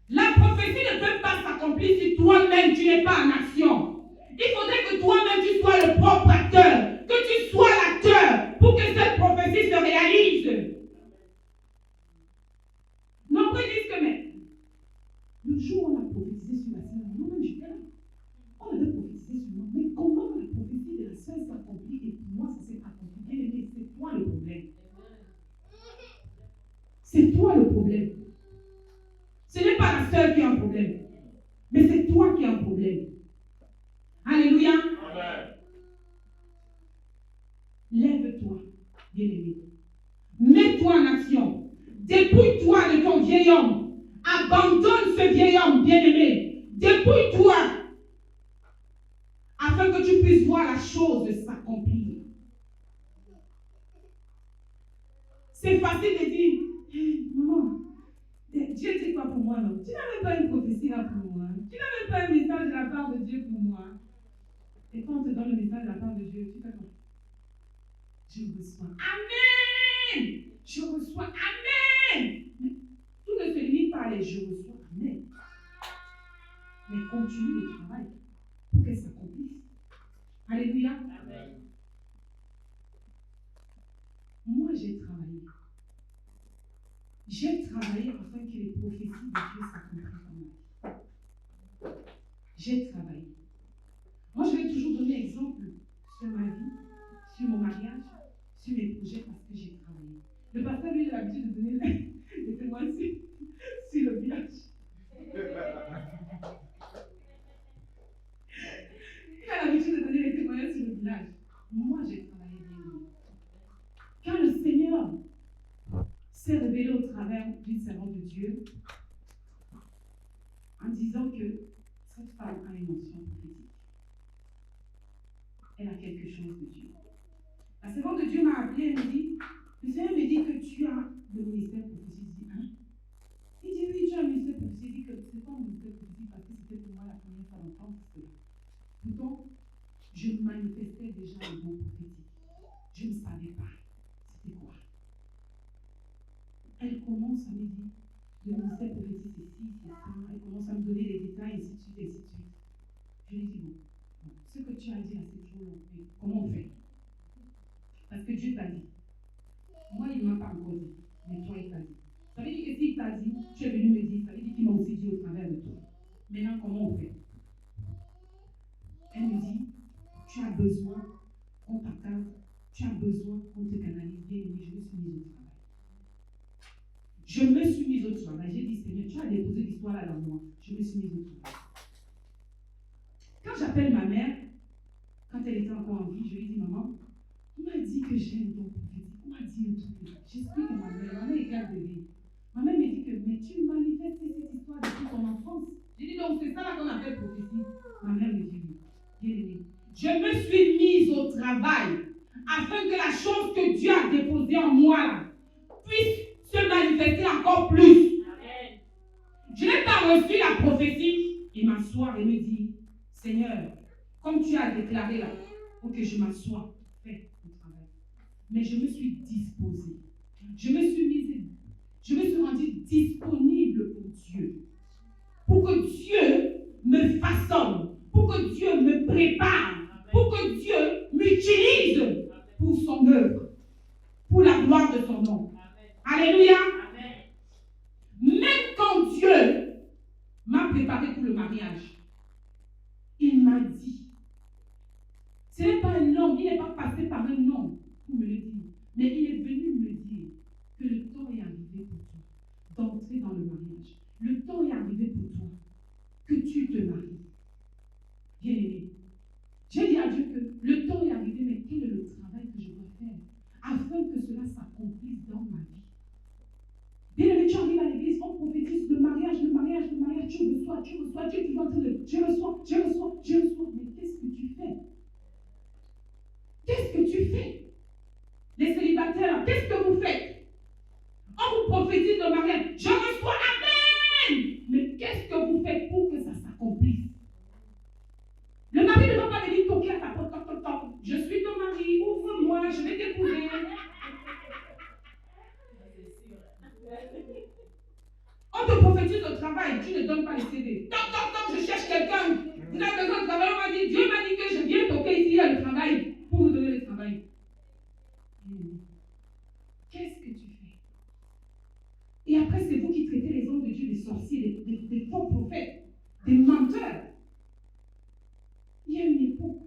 [SPEAKER 2] La prophétie ne peut pas s'accomplir si toi-même tu n'es pas en action. Il faudrait que toi-même tu sois le propre acteur, que tu sois l'acteur pour que cette prophétie se réalise. Nombreux disent que mais le jour où on a prophétisé sur la scène, moi-même j'étais là. On avait prophétisé sur moi. Mais comment la prophétie de la scène s'accomplit et pour moi ça s'est accompli? Bien aimé, c'est toi le problème. C'est toi le problème. Ce n'est pas la seule qui a un problème, mais c'est toi qui as un problème. Alléluia.
[SPEAKER 1] Amen.
[SPEAKER 2] Lève-toi, bien-aimé. Mets-toi en action. Dépouille-toi de ton vieil homme. Abandonne ce vieil homme, bien-aimé. Dépouille-toi afin que tu puisses voir la chose s'accomplir. C'est facile de dire, hey, maman, Dieu dit quoi pour moi, non? Tu n'avais pas une prophétie là pour moi. Tu n'avais pas un message de la part de Dieu pour moi. Et quand on te donne le message de la part de Dieu, tu fais quoi? Je reçois. Amen! Je reçois. Amen! Mais tout ne se limite pas à les je reçois. Amen. Mais continue le travail pour qu'elle s'accomplisse. Alléluia.
[SPEAKER 1] Amen.
[SPEAKER 2] Moi, j'ai travaillé. J'ai travaillé afin que les prophéties de Dieu s'accomplissent en moi. J'ai travaillé. Moi, je vais toujours donner exemple sur ma vie, sur mon mariage, sur mes projets parce que j'ai travaillé. Le pasteur, lui, il a l'habitude de donner des témoignages sur le village. Il a l'habitude de donner des témoignages sur le village. Moi, j'ai travaillé bien. Quand le Seigneur s'est révélé au travers d'une servante de Dieu en disant que cette femme a une onction prophétique. Elle a quelque chose de Dieu. La servante de Dieu m'a appelé et me dit, le Seigneur me dit que tu as le ministère prophétique. Je dis, hein? Il dit, oui, tu as le ministère prophétique. Il dit que c'est pas un ministère prophétique parce que c'était pour moi la première fois d'entendre cela. Pourtant, je manifestais déjà le don prophétique. Je ne savais pas c'était quoi. Elle commence à me dire, le ministère prophétique c'est ci, c'est ça. Elle commence à me donner les détails, ainsi de suite, ainsi de suite. Je lui dis, bon, ce que tu as dit là, c'est trop long. Mais comment on fait? Parce que Dieu t'a dit. Moi, il ne m'a pas encore dit. Mais toi, il t'a dit. Ça veut dire que s'il t'a dit, tu es venu me dire, ça veut dire qu'il m'a aussi dit au travers de toi. Maintenant, comment on fait? Elle me dit, tu as besoin qu'on t'accorde, tu as besoin qu'on te canalise bien, mais je me suis mise au travail. Je me suis mise au travail. J'ai dit, Seigneur, tu as déposé l'histoire là dans moi. Je me suis mise au travail. Quand j'appelle ma mère, quand elle était encore en vie, je lui dis, maman, on m'a dit que j'ai un don prophétique. On m'a dit un truc. J'explique à ma mère est garde de vie. Ma mère me dit que, mais tu manifestes cette histoire depuis ton enfance. J'ai dit, donc c'est ça là qu'on appelle prophétie. Ma mère me dit, oui. Bien aimé. Je me suis mise au travail afin que la chose que Dieu a déposée en moi là, puisse se manifester encore plus. Amen. Je n'ai pas reçu la prophétie et m'asseoir et me dire, Seigneur, comme tu as déclaré là, pour que je m'assoie, fais le travail. Mais je me suis disposée. Je me suis rendue disponible pour Dieu. Pour que Dieu me façonne, pour que Dieu me prépare, pour que Dieu m'utilise pour son œuvre, pour la gloire de son nom. Amen. Alléluia. Amen. préparé pour le mariage. Il m'a dit, ce n'est pas un homme, il n'est pas passé par un homme pour me le dire, mais il est venu me dire que le temps est arrivé pour toi d'entrer dans le mariage. Le temps est arrivé pour toi que tu te maries. Bien-aimé, j'ai dit à Dieu que le temps est arrivé, mais quel est le travail que je dois faire afin que cela s'accomplisse dans ma vie? Bien-aimé, tu arrives à l'église, on prophétise le mariage, tu reçois, tu es toujours en train de, je reçois. Mais qu'est-ce que tu fais? Qu'est-ce que tu fais? Les célibataires, qu'est-ce que vous faites? On vous prophétise le mariage, je reçois, amen! Mais qu'est-ce que vous faites pour que ça s'accomplisse? Le mari ne va pas venir toquer à ta porte, toc, toc, toc. Je suis ton mari, ouvre-moi, je vais t'épouser. On te prophétise au travail, tu ne donnes pas les CD. Toc, toc, toc, je cherche quelqu'un. Vous avez besoin de travail, on m'a dit, Dieu m'a dit que je viens toquer ici, il y a le travail, pour vous donner le travail. Qu'est-ce que tu fais? Et après, c'est vous qui traitez les hommes de Dieu des sorciers, des faux prophètes, des menteurs. Il y a une époque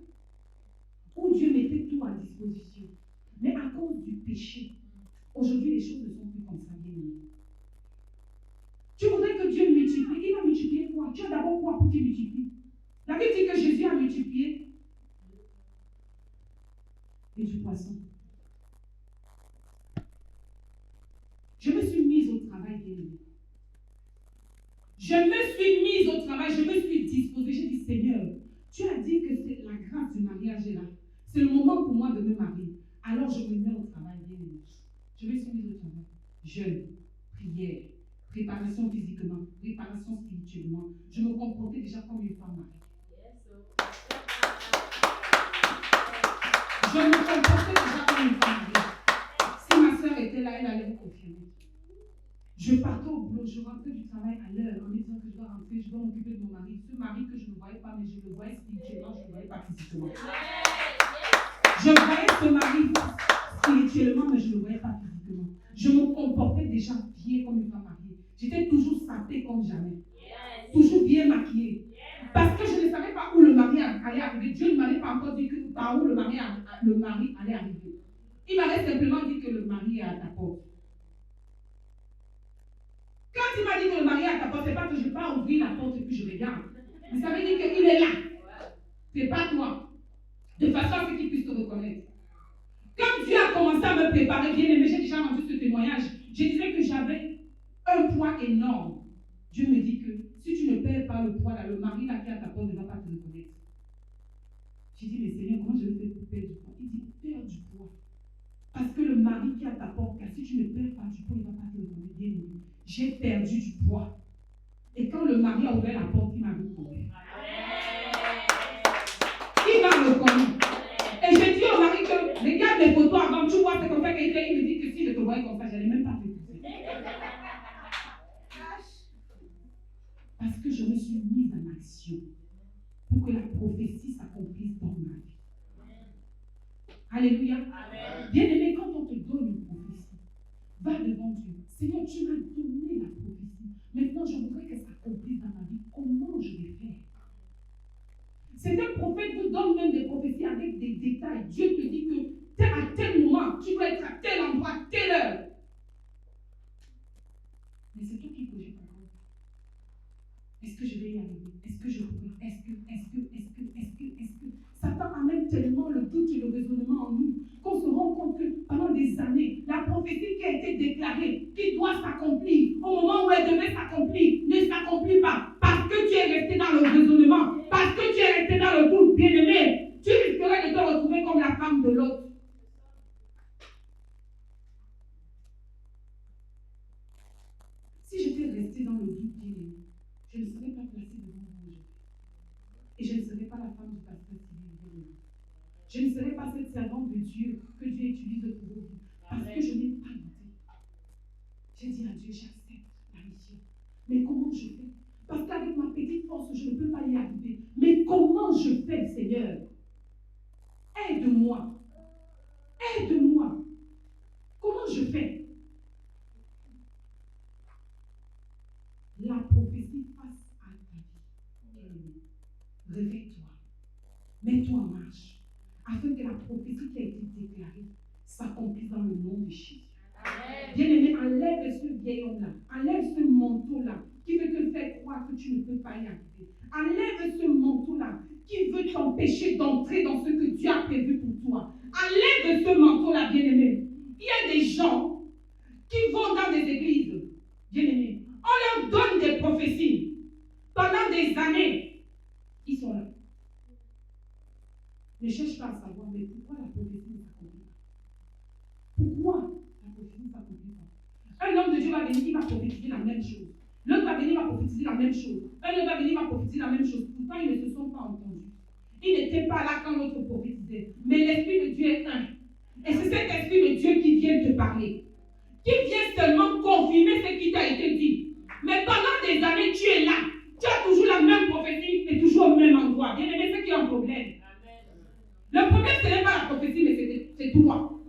[SPEAKER 2] où Dieu mettait tout à disposition. Mais à cause du péché, aujourd'hui, les choses ne sont plus comme ça, bien aimé. Tu voudrais que Dieu multiplie. Il va multiplier quoi? Tu as d'abord quoi pour qu'il multiplie? La Bible dit que Jésus a multiplié et du poisson. Je me suis mise au travail, bien aimé. Je me suis mise au travail, je me suis disposée. J'ai dit, Seigneur, tu as dit que c'est la grâce du mariage est là. C'est le moment pour moi de me marier. Alors je me mets au travail, bien aimé. Je me suis mise au travail. Jeûne, prière, préparation physiquement, préparation spirituellement. Je me comportais déjà comme une femme mariée. Je me comportais déjà comme une femme mariée. Si ma soeur était là, elle allait me confirmer. Je partais au boulot, je rentrais du travail à l'heure en me disant que je dois rentrer, je dois m'occuper de mon mari. Ce mari que je ne voyais pas, mais je le voyais spirituellement, je ne le voyais pas physiquement. Je voyais ce mari spirituellement, mais je ne le voyais pas physiquement. Je me comportais déjà bien comme une femme mariée. J'étais toujours sapée comme jamais. Toujours bien maquillée. Parce que je ne savais pas où le mari allait arriver. Dieu ne m'avait pas encore dit que par où le mari allait arriver. Il m'avait simplement dit que le mari est à ta porte. Quand il m'a dit que le mari est à ta porte, ce n'est pas que je ne vais pas ouvrir la porte et puis je regarde. Mais ça veut dire qu'il est là. Ce n'est pas toi. De façon à ce qu'il puisse te reconnaître. Quand Dieu a commencé à me préparer, bien aimé, j'ai déjà rendu ce témoignage. Je disais que j'avais un poids énorme. Dieu me dit que si tu ne perds pas le poids, là, le mari là qui est à ta porte ne va pas te reconnaître. J'ai dit, mais Seigneur, comment je vais faire pour perdre du poids? Il dit, perds du poids. Parce que le mari qui est à ta porte, si tu ne perds pas du poids, il ne va pas te reconnaître. Bien aimé. J'ai perdu du poids. Et quand le mari a ouvert la porte, il m'a reconnu. Il m'a reconnu. Et j'ai dit au mari que regarde les photos avant, tu vois, c'est comme ça qu'il me dit que si je te voyais comme ça, je n'allais même pas te pousser. Parce que je me suis mise en action pour que la prophétie s'accomplisse dans ma vie. Alléluia. Amen. Bien aimé, quand on te donne une prophétie, va devant Dieu. Seigneur, tu m'as donné la prophétie. Maintenant, je voudrais qu'elle s'accomplisse dans ma vie. Comment je vais faire? Certains prophètes vous donnent même des prophéties avec des détails. Dieu te dit que à tel moment, tu dois être à tel endroit, à telle heure. Mais c'est toi qui projette ta grande. Est-ce que je vais y arriver? Est-ce que je pourrai? Est-ce que Satan amène tellement le doute et le raisonnement en nous qu'on se rend compte que pendant des années, la prophétie qui a été déclarée, qui doit s'accomplir, au moment où elle devait s'accomplir, ne s'accomplit pas. Parce que tu es resté dans le raisonnement, parce que tu es resté dans le doute, bien-aimé, tu risquerais de te retrouver comme la femme de l'autre. Si j'étais restée dans le doute, bien-aimé, je ne serais pas placée devant vous aujourd'hui. Et je ne serais pas la femme du pasteur civil. Je ne serais pas cette servante de Dieu que Dieu utilise pour vous. Parce que je n'ai pas lutté. J'ai dit à Dieu, j'accepte la mission. Mais comment je fais? Parce qu'avec ma petite force, je ne peux pas y arriver. Mais comment je fais, Seigneur? Aide-moi. Aide-moi. Comment je fais? La prophétie face à ta vie. réveille-toi. Mets-toi en marche. Afin que la prophétie qui a été déclarée s'accomplisse dans le nom de Jésus. Bien-aimé, enlève ce vieil homme-là. Enlève ce manteau-là qui veut te faire croire que tu ne peux pas y arriver. Enlève ce manteau-là qui veut t'empêcher d'entrer dans ce que Dieu a prévu pour toi. Enlève ce manteau-là, bien-aimé. Il y a des gens qui vont dans des églises, bien-aimés. On leur donne des prophéties. Pendant des années, ils sont là. Ne cherche pas à savoir, mais pourquoi la prophétie ne s'accomplit pas? Pourquoi la prophétie ne s'accomplit pas? Un homme de Dieu va venir, il va prophétiser la même chose. L'autre va venir, il va prophétiser la même chose. Un autre va venir, il va prophétiser la même chose. Pourtant, ils ne se sont pas entendus. Ils n'étaient pas là quand l'autre prophétisait. Mais l'Esprit de Dieu est un. Et c'est cet Esprit de Dieu qui vient te parler. Qui vient seulement confirmer ce qui t'a été dit. Mais pendant des années, tu es là. Tu as toujours la même prophétie et toujours au même endroit. Bien aimé, c'est qu'il y a un problème. Le problème, ce n'est pas la prophétie, mais c'est toi.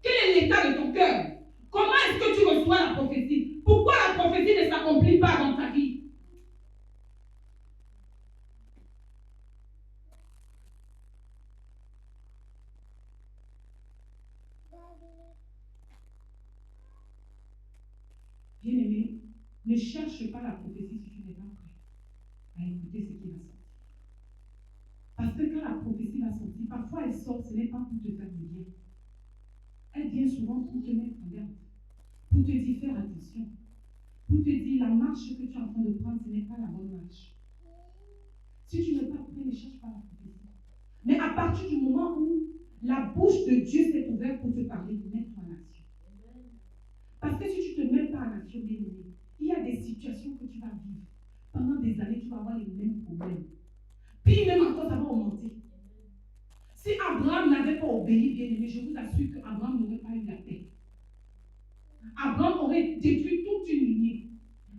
[SPEAKER 2] Quel est l'état de ton cœur? Comment est-ce que tu reçois la prophétie? Pourquoi la prophétie ne s'accomplit pas dans ta vie? Bien-aimé, ne cherche pas la prophétie si tu n'es pas prêt à écouter ce qui va sortir. Parce que quand la prophétie va sortir, parfois elle sort, ce n'est pas pour te faire du bien. Elle vient souvent pour te mettre en garde, pour te dire faire attention, pour te dire la marche que tu es en train de prendre, ce n'est pas la bonne marche. Si tu n'es pas prêt, ne cherche pas la prophétie. Mais à partir du moment où la bouche de Dieu s'est ouverte pour te parler, mets-toi en action. Parce que si tu ne te mets pas en action, bien aimé, il y a des situations que tu vas vivre. Pendant des années, tu vas avoir les mêmes problèmes. Puis même encore, ça va augmenter. Si Abraham n'avait pas obéi, bien aimé, je vous assure qu'Abraham n'aurait pas eu la paix. Abraham aurait détruit toute une lignée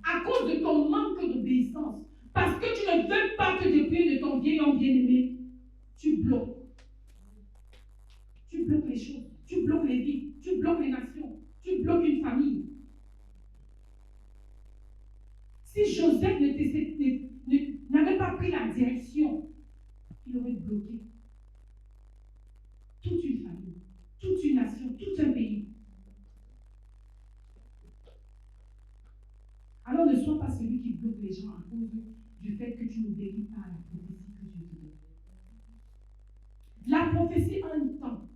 [SPEAKER 2] à cause de ton manque d'obéissance. Parce que tu ne veux pas te dépouiller de ton vieil homme bien-aimé, tu bloques. Tu bloques les choses, tu bloques les vies, tu bloques les nations, tu bloques une famille. Si Joseph n'avait pas pris la direction, il aurait bloqué toute une famille, toute une nation, tout un pays. Alors ne sois pas celui qui bloque les gens à cause du fait que tu n'obéis pas à la prophétie que Dieu te donne. La prophétie a un temps.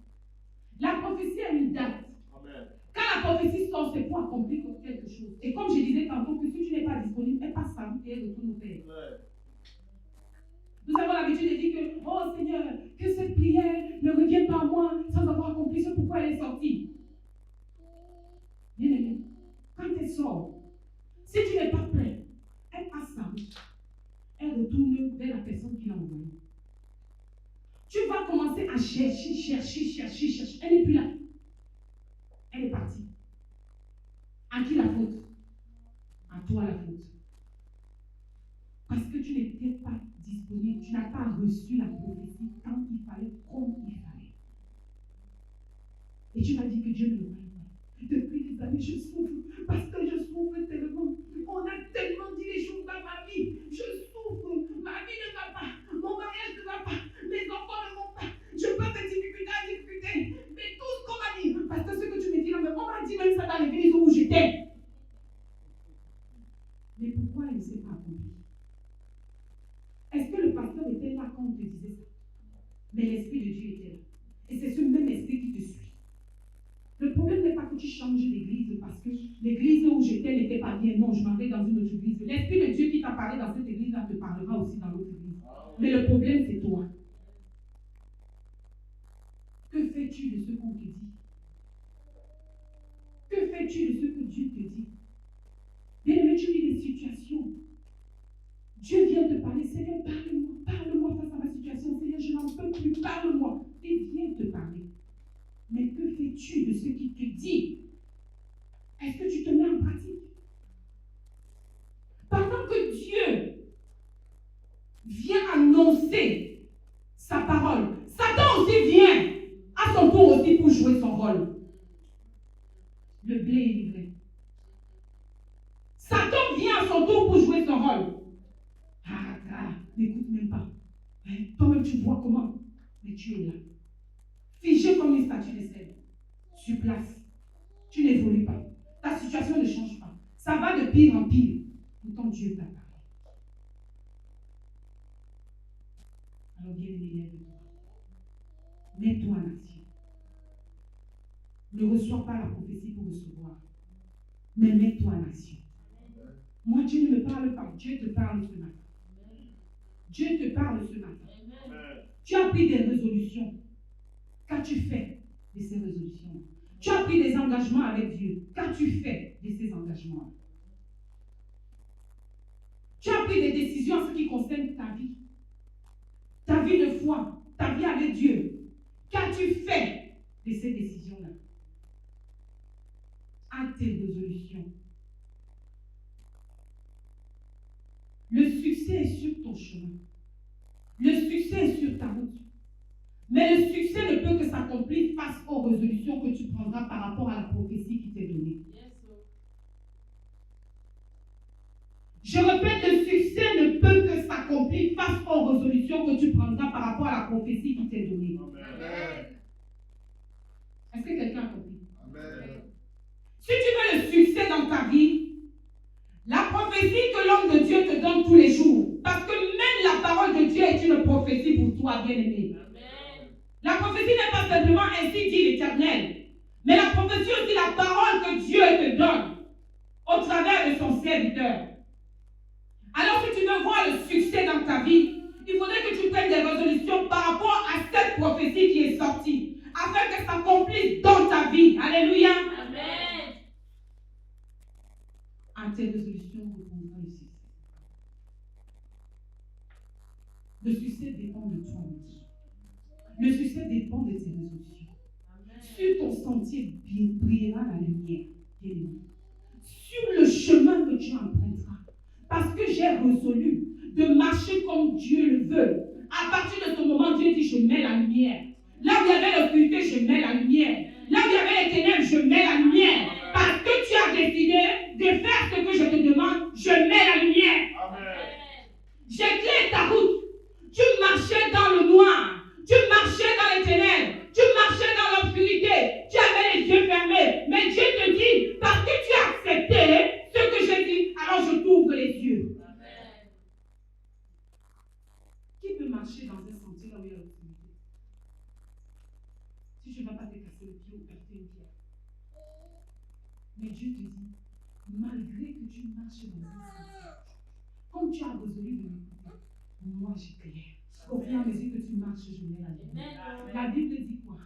[SPEAKER 2] La prophétie a une date.
[SPEAKER 1] Amen.
[SPEAKER 2] Quand la prophétie sort, c'est pour accomplir quelque chose. Et comme je disais tantôt, que si tu n'es pas disponible, elle passe sa route et elle retourne au Père. Nous avons l'habitude de dire que, oh Seigneur, que cette prière ne revienne pas à moi sans avoir accompli ce pourquoi elle est sortie. Bien aimé, quand elle sort, si tu n'es pas prêt, elle passe sa route. Elle retourne vers la personne qui l'a envoyée. Tu vas commencer à chercher. Elle n'est plus là. Elle est partie. À qui la faute? À toi la faute. Parce que tu n'étais pas disponible, tu n'as pas reçu la prophétie quand il fallait, comme il fallait. Et tu vas dire que Dieu ne me parle pas. Depuis des années, je souffre parce que je souffre tellement. On a tellement dit les choses dans ma vie. Je souffre, ma vie ne va pas, mon mariage ne va pas, mes enfants ne vont pas. Je passe de difficulté à difficulté. Mais tout ce qu'on m'a dit, parce que ce que tu me dis là, on m'a dit même ça dans l'église où j'étais. Mais pourquoi elle ne s'est pas accomplie? Est-ce que le pasteur était là quand on te disait ça? Mais l'Esprit de Dieu était là. Et c'est ce même esprit qui te suit. Le problème n'est pas que tu changes d'église parce que l'église où j'étais n'était pas bien. Non, je m'en vais dans une autre église. L'Esprit de Dieu qui t'a parlé dans cette église-là te parlera aussi dans l'autre église. Mais le problème, c'est toi. Que fais-tu de ce qu'on te dit? Que fais-tu de ce que Dieu te dit? Bien-aimé, tu vis des situations. Dieu vient te parler. Seigneur, parle-moi. Parle-moi face à ma situation. Seigneur, je n'en peux plus. Parle-moi. Il vient te parler. Mais que fais-tu de ce qu'il te dit? Est-ce que tu te mets en pratique? Pendant que Dieu vient annoncer sa parole, Satan aussi vient à son tour aussi pour jouer son rôle. Le blé est livré. Satan vient à son tour pour jouer son rôle. N'écoute même pas. Hein? Toi-même, tu vois comment. Mais tu es là. Figé comme une statue de sel. Sur place. Tu n'évolues pas. Ta situation ne change pas. Ça va de pire en pire. Pourtant, Dieu t'a parlé. Alors, bien-aimé, lève-toi. Mets-toi en action. Ne reçois pas la prophétie pour recevoir. Mais mets-toi en action. Moi, Dieu ne me parle pas. Dieu te parle ce matin. Dieu te parle ce matin. Tu as pris des résolutions. Qu'as-tu fait de ces résolutions? Tu as pris des engagements avec Dieu. Qu'as-tu fait de ces engagements? Tu as pris des décisions en ce qui concerne ta vie. Ta vie de foi, ta vie avec Dieu. Qu'as-tu fait de ces décisions-là? À tes résolutions. Le succès est sur ton chemin. Le succès est sur ta route. Mais le succès ne peut que s'accomplir face aux résolutions que tu prendras par rapport à la prophétie qui t'est donnée. Je répète, le succès ne peut que s'accomplir face aux résolutions que tu prendras par rapport à la prophétie qui t'est donnée.
[SPEAKER 1] Amen.
[SPEAKER 2] Est-ce que quelqu'un a compris?
[SPEAKER 1] Amen.
[SPEAKER 2] Si tu veux le succès dans ta vie, la prophétie que l'homme de Dieu te donne tous les jours, parce que même la parole de Dieu est une prophétie pour toi, bien-aimé. La prophétie n'est pas simplement ainsi dit l'Éternel, mais la prophétie aussi la parole que Dieu te donne au travers de son serviteur. Alors si tu veux voir le succès dans ta vie, il faudrait que tu prennes des résolutions par rapport à cette prophétie qui est sortie, afin que ça s'accomplisse dans ta vie. Alléluia.
[SPEAKER 3] Amen.
[SPEAKER 2] À tes résolutions répondra le succès. Le succès dépend de toi aussi. Le succès dépend de tes résolutions. Sur ton sentier brillera la lumière. Sur le chemin que tu emprunteras. Parce que j'ai résolu de marcher comme Dieu le veut. À partir de ce moment, Dieu dit, je mets la lumière. Là où il y avait l'obscurité, je mets la lumière. Là où il y avait les ténèbres, je mets la lumière. Parce que tu as décidé de faire ce que je te demande, je mets la lumière.
[SPEAKER 1] Amen.
[SPEAKER 2] J'éclaire ta route. Tu marchais dans le noir. Tu marchais dans les ténèbres. Tu marchais dans l'obscurité. Tu avais les yeux fermés. Mais Dieu te dit, parce que tu as accepté ce que j'ai dit, alors je t'ouvre les yeux.
[SPEAKER 3] Amen.
[SPEAKER 2] Qui peut marcher dans un sentier là où il y a l'obscurité? Si tu ne vas pas te casser le pied ou heurter une pierre. Mais Dieu te dit, malgré que tu marches dans un sentier, comme tu as résolu de m'écouter, moi j'éclaire. Au fur et à mesure que tu marches, je mets la lumière. La Bible dit quoi?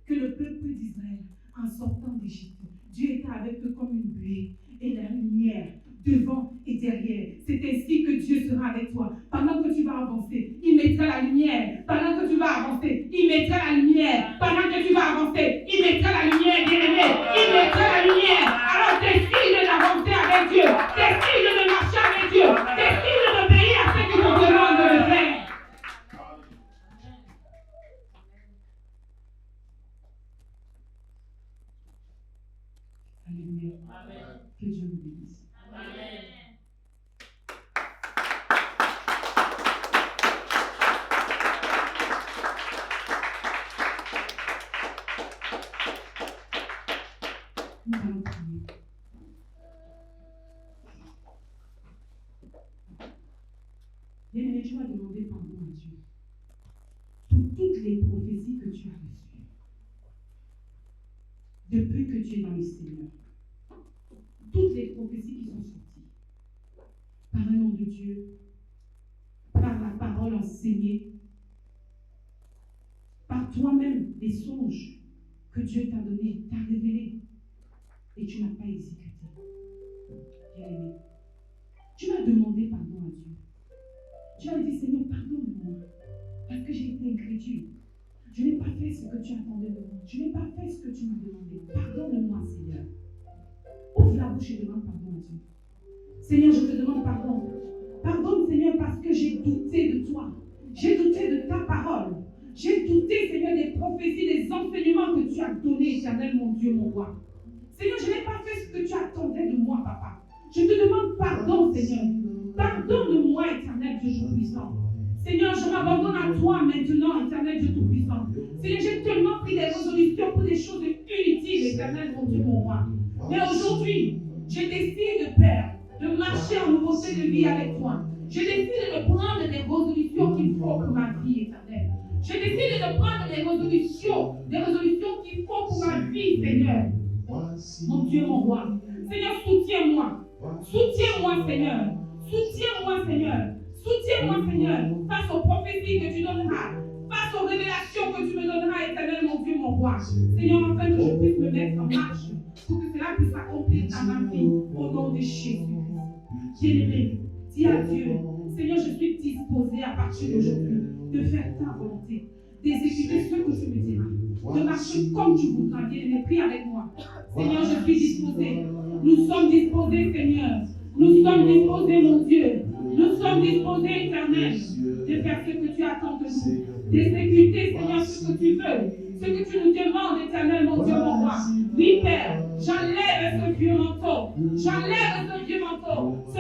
[SPEAKER 2] Que le peuple d'Israël, en sortant d'Égypte, Dieu était avec eux comme une buée et la lumière devant et derrière. C'est ainsi que Dieu sera avec toi. Pendant que tu vas avancer, il mettra la lumière. Pendant que tu vas avancer, il mettra la lumière. Pendant que tu vas avancer, il mettra la lumière, bien-aimé. Il mettra la lumière. Alors décide d'avancer avec Dieu. Décide de marcher avec Dieu. Décide d'obéir à ce qu'il te demande de le faire. Alléluia.
[SPEAKER 3] Amen.
[SPEAKER 2] Que Dieu vous bénisse.
[SPEAKER 3] Amen.
[SPEAKER 2] Nous allons prier. Bien-aimé, tu vas demander pardon à Dieu pour toutes les prophéties que tu as reçues. Depuis que tu es dans le Seigneur. Toutes les prophéties qui sont sorties. Par le nom de Dieu. Par la parole enseignée. Par toi-même, les songes que Dieu t'a donnés, t'a révélés. Et tu n'as pas exécuté. Bien-aimé. Tu vas demander pardon à Dieu. Tu vas lui dire, Seigneur, pardonne-moi. Parce que j'ai été incrédule. Je n'ai pas fait ce que tu attendais de moi. Je n'ai pas fait ce que tu m'as demandé. Pardonne-moi, Seigneur. Ouvre la bouche et demande pardon à Dieu. Seigneur, je te demande pardon. Pardonne, Seigneur, parce que j'ai douté de toi. J'ai douté de ta parole. J'ai douté, Seigneur, des prophéties, des enseignements que tu as donnés, Éternel, mon Dieu, mon roi. Seigneur, je n'ai pas fait ce que tu attendais de moi, Papa. Je te demande pardon, Seigneur. Pardonne-moi, Éternel Dieu Tout-Puissant. Seigneur, je m'abandonne à toi maintenant, éternel Dieu Tout-Puissant. Seigneur, j'ai tellement pris des résolutions pour des choses inutiles, éternel mon Dieu, mon roi. Mais aujourd'hui, je décide, Père, de marcher en nouveauté de vie avec toi. Je décide de prendre des résolutions qu'il faut pour ma vie, éternelle. Je décide de prendre des résolutions qu'il faut pour ma vie, Seigneur. Mon Dieu, mon roi. Seigneur, soutiens-moi. Soutiens-moi, Seigneur. Soutiens-moi, Seigneur. Soutiens-moi, Seigneur, face aux prophéties que tu donneras, face aux révélations que tu me donneras, éternel, mon Dieu, mon roi. Seigneur, afin que je puisse me mettre en marche, pour que cela puisse s'accomplir dans ma vie, au nom de Jésus. Bien-aimé, dis à Dieu, Seigneur, je suis disposé à partir d'aujourd'hui de faire ta volonté, d'exécuter ce que tu me diras, de marcher comme tu voudras. Bien-aimé, prie avec moi. Seigneur, je suis disposé. Nous sommes disposés, Seigneur. Nous sommes disposés, mon Dieu. Nous sommes disposés, éternel, de faire ce que tu attends de nous, d'exécuter, Seigneur, ce que tu veux, ce que tu nous demandes, éternel, mon Dieu, mon roi. Oui, Père, j'enlève ce vieux manteau, ce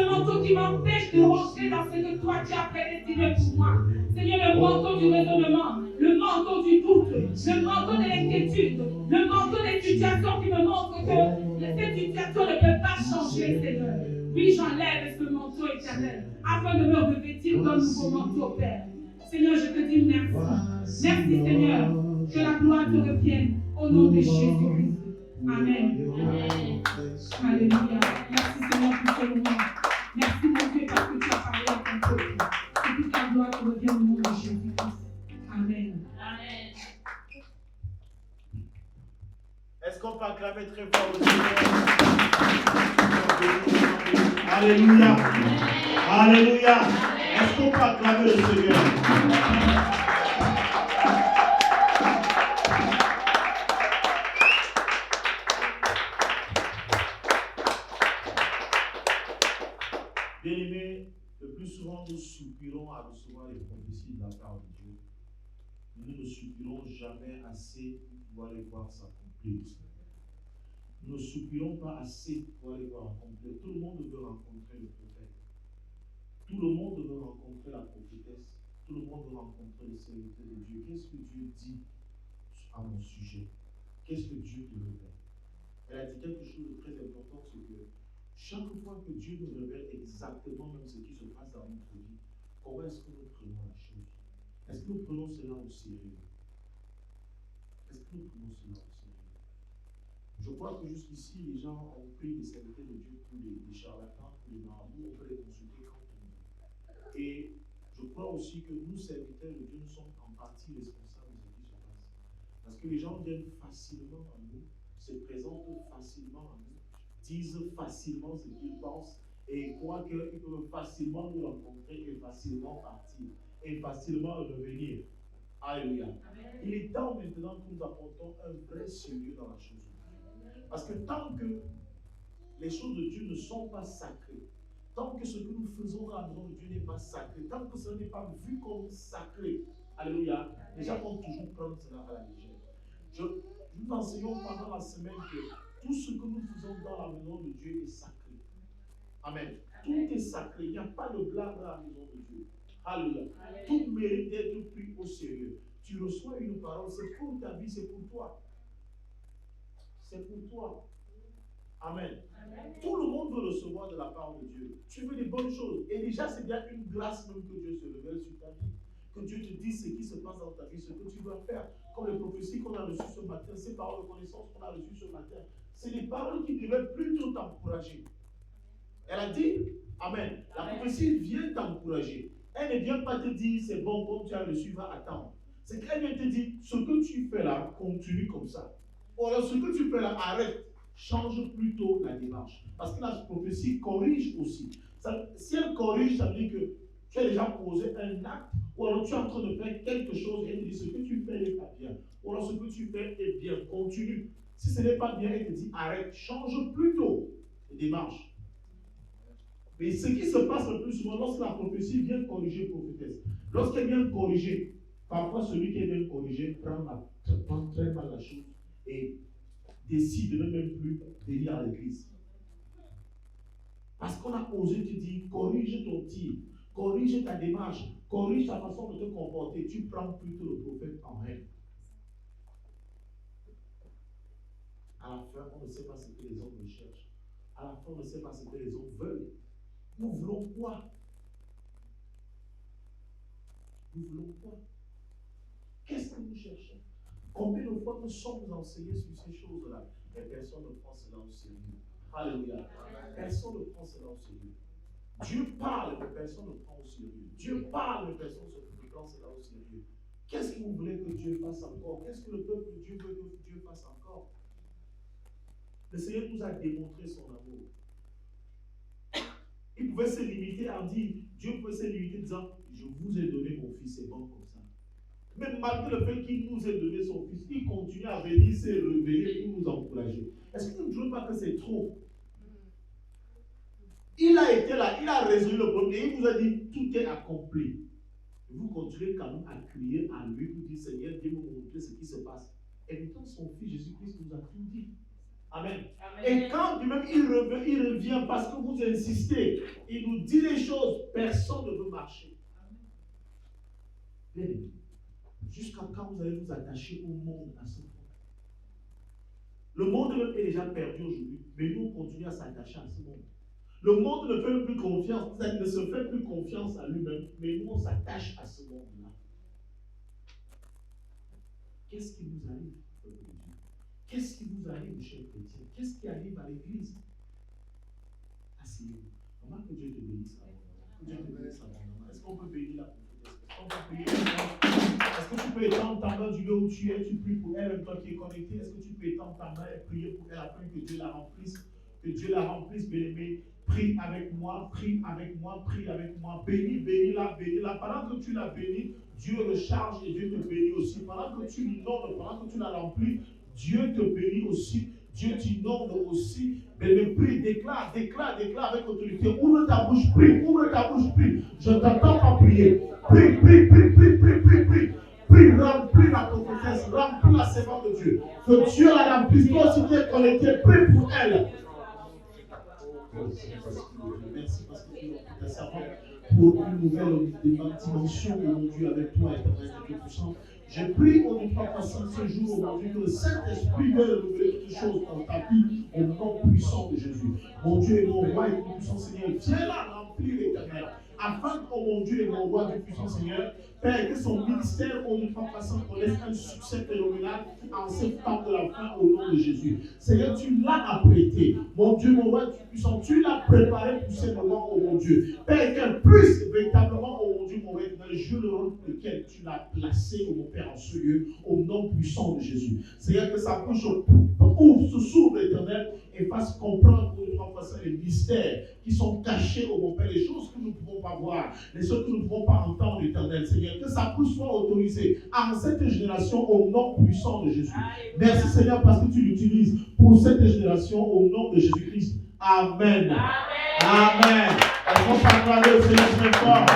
[SPEAKER 2] manteau qui m'empêche de rentrer dans ce que toi tu as prédestiné pour moi. Seigneur, le manteau du raisonnement, le manteau du doute, le manteau de l'inquiétude, le manteau des situations qui me montrent que cette situation ne peut pas changer, Seigneur. Oui, j'enlève ce manteau éternel afin de me revêtir d'un nouveau manteau, Père. Seigneur, je te dis merci. Merci, Seigneur. Que la gloire te revienne au nom de Jésus-Christ. Amen. Alléluia. Merci, Seigneur, pour ce moment. Merci, mon Dieu, parce que tu as parlé à ton peuple. Que toute la gloire te revienne au nom de Jésus-Christ. Amen.
[SPEAKER 3] Amen.
[SPEAKER 1] Est-ce qu'on peut acclamer très fort le Seigneur? Alléluia. Alléluia. Est-ce qu'on peut acclamer le Seigneur? Bien-aimés, le plus souvent nous soupirons à recevoir les prophéties de la part de Dieu. Nous ne soupirons jamais assez pour pouvoir les voir s'accomplir. Nous ne soupirons pas assez pour les voir accomplir. Tout le monde veut rencontrer le prophète. Tout le monde veut rencontrer la prophétesse. Tout le monde veut rencontrer le serviteur de Dieu. Qu'est-ce que Dieu dit à mon sujet? Qu'est-ce que Dieu te révèle? Elle a dit quelque chose de très important, c'est que chaque fois que Dieu nous révèle exactement même ce qui se passe dans notre vie, comment est-ce que nous prenons la chose? Est-ce que nous prenons cela au sérieux? Est-ce que nous prenons cela au sérieux? Je crois que jusqu'ici, les gens ont pris des serviteurs de Dieu pour des charlatans, pour les marabouts, on peut les consulter quand on veut. Et je crois aussi que nous, serviteurs de Dieu, nous sommes en partie responsables de ce qui se passe. Parce que les gens viennent facilement à nous, se présentent facilement à nous, disent facilement ce qu'ils pensent et croient qu'ils peuvent facilement nous rencontrer et facilement partir et facilement revenir. Alléluia. Il est temps maintenant que nous apportons un vrai sérieux dans la chose de Dieu. Parce que tant que les choses de Dieu ne sont pas sacrées, tant que ce que nous faisons à la maison de Dieu n'est pas sacré, tant que ce n'est pas vu comme sacré, alléluia, les gens vont toujours prendre cela à la légère. Nous enseignons pendant la semaine que tout ce que nous faisons dans la maison de Dieu est sacré. Amen. Tout est sacré. Il n'y a pas de blague dans la maison de Dieu. Alléluia. Tout mérite d'être pris au sérieux. Tu reçois une parole, c'est pour ta vie, c'est pour toi. C'est pour toi. Amen. Amen. Tout le monde veut recevoir de la part de Dieu. Tu veux des bonnes choses. Et déjà, c'est bien une grâce même que Dieu se révèle sur ta vie. Que Dieu te dise ce qui se passe dans ta vie, ce que tu dois faire. Comme les prophéties qu'on a reçues ce matin, ces paroles de connaissance qu'on a reçues ce matin, c'est des paroles qui devaient plutôt t'encourager. Elle a dit, Amen. La prophétie vient t'encourager. Elle ne vient pas te dire, c'est bon, comme tu as reçu, va attendre. C'est qu'elle vient te dire, ce que tu fais là, continue comme ça. Ou alors, ce que tu fais là, arrête. Change plutôt la démarche. Parce que la prophétie corrige aussi. Si elle corrige, ça veut dire que tu as déjà posé un acte, ou alors tu es en train de faire quelque chose et elle te dit ce que tu fais n'est pas bien. Ou alors ce que tu fais est bien, continue. Si ce n'est pas bien, elle te dit arrête, change plutôt les démarches. Mais ce qui se passe le plus souvent lorsque la prophétie vient corriger prophétesse, lorsqu'elle vient corriger, parfois celui qui est bien corrigé prend très mal la chose et décide de ne même plus venir à l'église. Parce qu'on a osé te dire, corrige ton tir, corrige ta démarche, corrige ta façon de te comporter, tu prends plutôt le prophète en règle. À la fin, on ne sait pas ce que les hommes recherchent. À la fin, on ne sait pas ce que les hommes veulent. Nous voulons quoi? Nous voulons quoi? Qu'est-ce que nous cherchons? Combien de fois nous sommes enseignés sur ces choses-là, mais personne ne prend cela au sérieux. Alléluia. Personne ne prend cela au sérieux. Dieu parle, mais personne ne prend au sérieux. Dieu parle, mais personne ne prend cela au sérieux. Qu'est-ce que vous voulez que Dieu fasse encore? Qu'est-ce que le peuple de Dieu veut que Dieu fasse encore? Le Seigneur nous a démontré son amour. Il pouvait se limiter à dire, Dieu pouvait se limiter en disant, je vous ai donné mon fils, c'est bon comme ça. Mais malgré le fait qu'il nous ait donné son fils, il continue à venir se révéler pour nous encourager. Est-ce que vous ne trouvez pas que c'est trop? Il a été là, il a résolu le problème et il vous a dit, tout est accompli. Et vous continuez quand même à crier à lui pour dire, Seigneur, Dieu me montrer ce qui se passe. Et pourtant, son fils Jésus-Christ nous a tout dit. Amen. Amen. Et quand lui-même il revient parce que vous insistez, il nous dit les choses, personne ne veut marcher. Bien, jusqu'à quand vous allez vous attacher au monde à ce point? Le monde est déjà perdu aujourd'hui, mais nous on continue à s'attacher à ce monde. Le monde ne fait plus confiance, ça ne se fait plus confiance à lui-même, mais nous on s'attache à ce monde-là. Qu'est-ce qui nous arrive? Qu'est-ce qui vous arrive, chers chrétiens? Qu'est-ce qui arrive à l'église? Asseyez-vous. Comment que Dieu te bénisse abondamment? Que Dieu te bénisse abondamment. Est-ce qu'on peut bénir la prophétesse? Est-ce que tu peux étendre ta main du lieu où tu es? Tu pries pour elle, même toi qui es connecté. Est-ce que tu peux étendre ta main et prier pour elle afin que Dieu la remplisse? Que Dieu la remplisse, bien-aimé. Prie avec moi, prie avec moi, prie avec moi. Bénis-la, bénis-la. Pendant que tu la bénis, Dieu recharge et Dieu te bénit aussi. Pendant que tu l'inondes, pendant que tu la remplis, Dieu te bénit aussi, Dieu t'inonde aussi. Mais prie, déclare avec autorité. Ouvre ta bouche, prie. Je ne t'entends pas prier. Prie. Prie, remplis la prophétesse, remplis la servante de Dieu. Que Dieu la remplisse. Toi aussi tu es connecté, prie pour elle. Merci parce que tu es ta servante pour une nouvelle dimension, mon Dieu, avec toi, éternel Dieu puissant. Je prie au nom de Papa Saint ce jour, mon Dieu, que le Saint-Esprit veuille renouveler toutes choses dans ta vie au nom puissant de Jésus. Mon Dieu et mon roi et mon puissant Seigneur, viens là remplir l'éternel. Afin que, oh mon Dieu et mon roi, du puissant Seigneur, Père, que son ministère au nom de Papa Saint connaisse un succès phénoménal en cette temps de la fin au nom de Jésus. Seigneur, tu l'as apprêté. Mon Dieu, mon roi, du puissant, tu l'as préparé pour ces moments, oh mon Dieu. Père, qu'elle puisse véritablement, oh mon Dieu, mon roi, dans le jeu de rôle pour lequel tu l'as placé, oh mon Père, en ce lieu, au nom puissant de Jésus. Seigneur, que sa bouche s'ouvre l'éternel et fasse comprendre au nom de Papa Saint les mystères qui sont cachés, oh mon Père, les choses que nous ne pouvons pas voir, les choses que nous ne pouvons pas entendre, l'éternel, Seigneur. Que sa bouche soit autorisée en cette génération au nom puissant de Jésus. Merci Seigneur parce que tu l'utilises pour cette génération au nom de Jésus-Christ. Amen. Amen. Est-ce qu'on peut acclamer le Seigneur très fort?